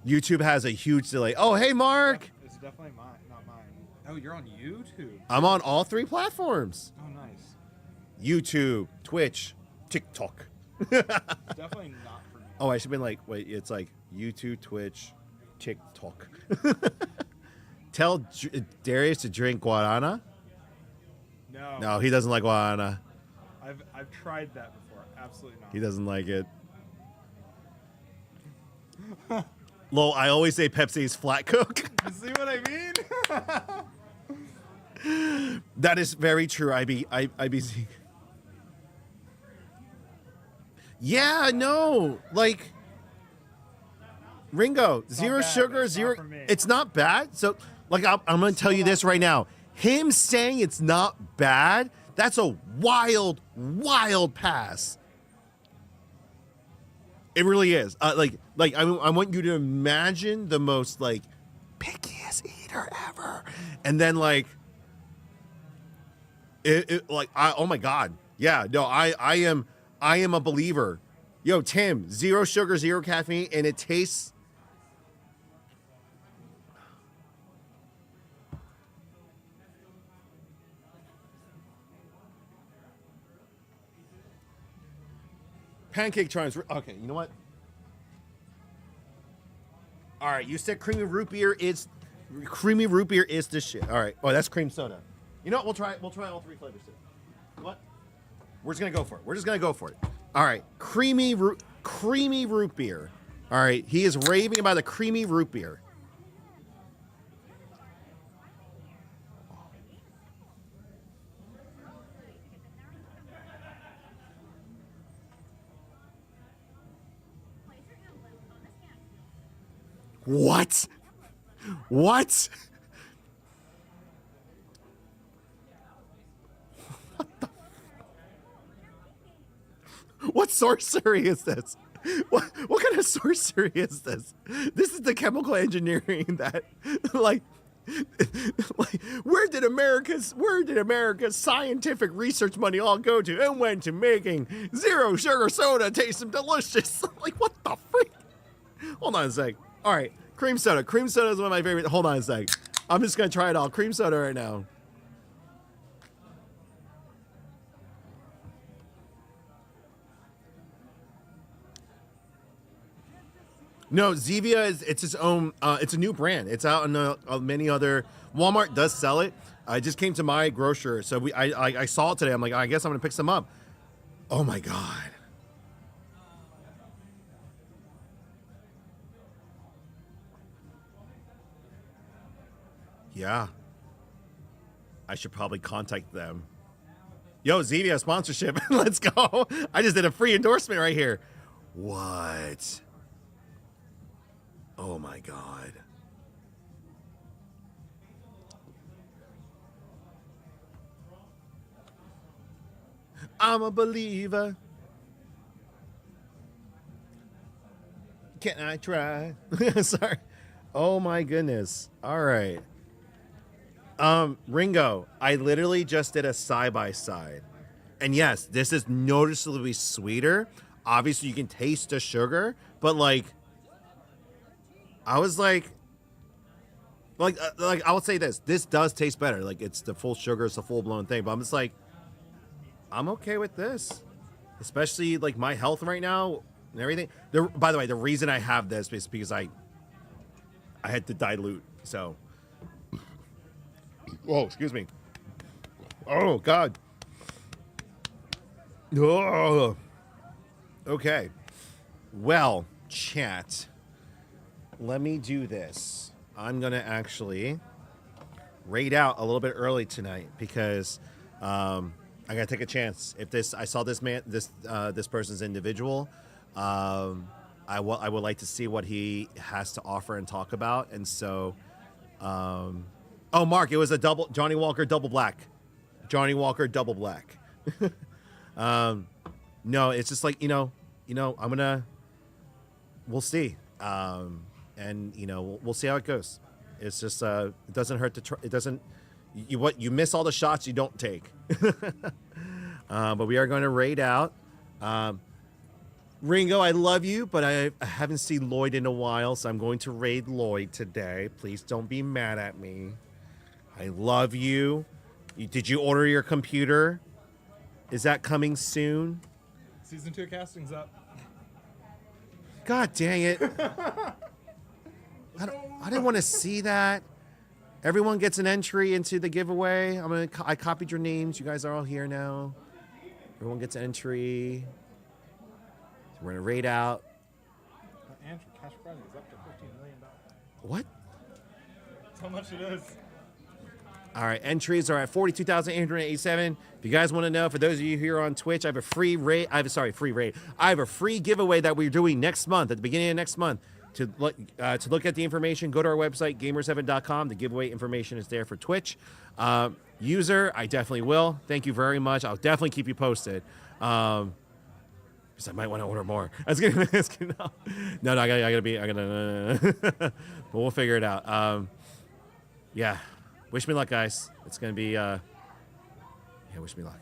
YouTube has a huge delay. Oh, hey Mark. It's definitely mine, not mine. Oh, you're on YouTube. I'm on all 3 platforms. Oh, nice. YouTube, Twitch, TikTok. It's definitely not for me. Oh, I should have been like, wait, it's like YouTube, Twitch, TikTok. Tell Darius to drink guarana. No, he doesn't like guarana. I've tried that before. Absolutely not. He doesn't like it. Lol, I always say Pepsi is flat Coke. You see what I mean? That is very true. I be seeing. Yeah, no, like Ringo, zero bad, sugar, but it's not zero. for me. It's not bad. So, like, I'm gonna tell you this right now. Him saying it's not bad, that's a wild, wild pass. It really is. I want you to imagine the most like pickiest eater ever, and then like, oh my god, yeah, no, I am a believer. Yo, Tim, zero sugar, zero caffeine, and it tastes. Pancake charms. Okay, you know what? All right, you said creamy root beer is the shit. All right. Oh, that's cream soda. You know what? We'll try all 3 flavors too. What? We're just gonna go for it. All right, creamy root beer. All right, he is raving about the creamy root beer. What? What? What sorcery is this? What kind of sorcery is this? This is the chemical engineering that, like where did America's scientific research money all go to? It went to making zero sugar soda taste delicious. Like, what the freak? Hold on a sec. All right, cream soda. Cream soda is one of my favorite. Hold on a sec. I'm just gonna try it all. Cream soda right now. No, Zevia it's its own. It's a new brand. It's out in many other. Walmart does sell it. It just came to my grocer, so I saw it today. I'm like, I guess I'm gonna pick some up. Oh my god. Yeah. I should probably contact them. Yo, Zevia sponsorship. Let's go. I just did a free endorsement right here. What? Oh my god. I'm a believer. Can I try? Sorry. Oh my goodness. All right. Ringo, I literally just did a side-by-side. And yes, this is noticeably sweeter. Obviously, you can taste the sugar, but like I was like I would say this does taste better. Like, it's the full sugar, it's a full-blown thing, but I'm just like, I'm okay with this. Especially like my health right now and everything. By the way, the reason I have this is because I had to dilute, so. Whoa, excuse me. Oh, God. Oh. Okay. Well, chat. Let me do this. I'm going to actually raid out a little bit early tonight because I gotta take a chance. If I saw this man, this person's individual, I would like to see what he has to offer and talk about. And so, oh, Mark, it was a double Johnny Walker double black. Johnny Walker double black. No, it's just like, we'll see. And we'll see how it goes. It's just, it doesn't hurt to try. It doesn't, you miss all the shots you don't take. But we are going to raid out. Ringo, I love you, but I haven't seen Lloyd in a while, so I'm going to raid Lloyd today. Please don't be mad at me. I love you. Did you order your computer? Is that coming soon? Season 2 casting's up. God dang it. I didn't want to see that. Everyone gets an entry into the giveaway. I copied your names. You guys are all here now. Everyone gets an entry. So we're gonna raid out. Andrew, cash prize is up to $15 million. What? That's how much it is. All right, entries are at 42,887. If you guys want to know, for those of you here on Twitch, I have a free raid. I have a free giveaway that we're doing next month, at the beginning of next month. To look at the information, go to our website, gamersheaven.com. The giveaway information is there for Twitch. User, I definitely will. Thank you very much. I'll definitely keep you posted. Because I might want to order more. No, I gotta. But we'll figure it out. Yeah. Wish me luck, guys. It's gonna be. Yeah, wish me luck.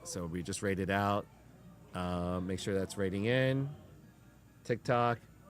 So we just rated out. Make sure that's rating in. TikTok.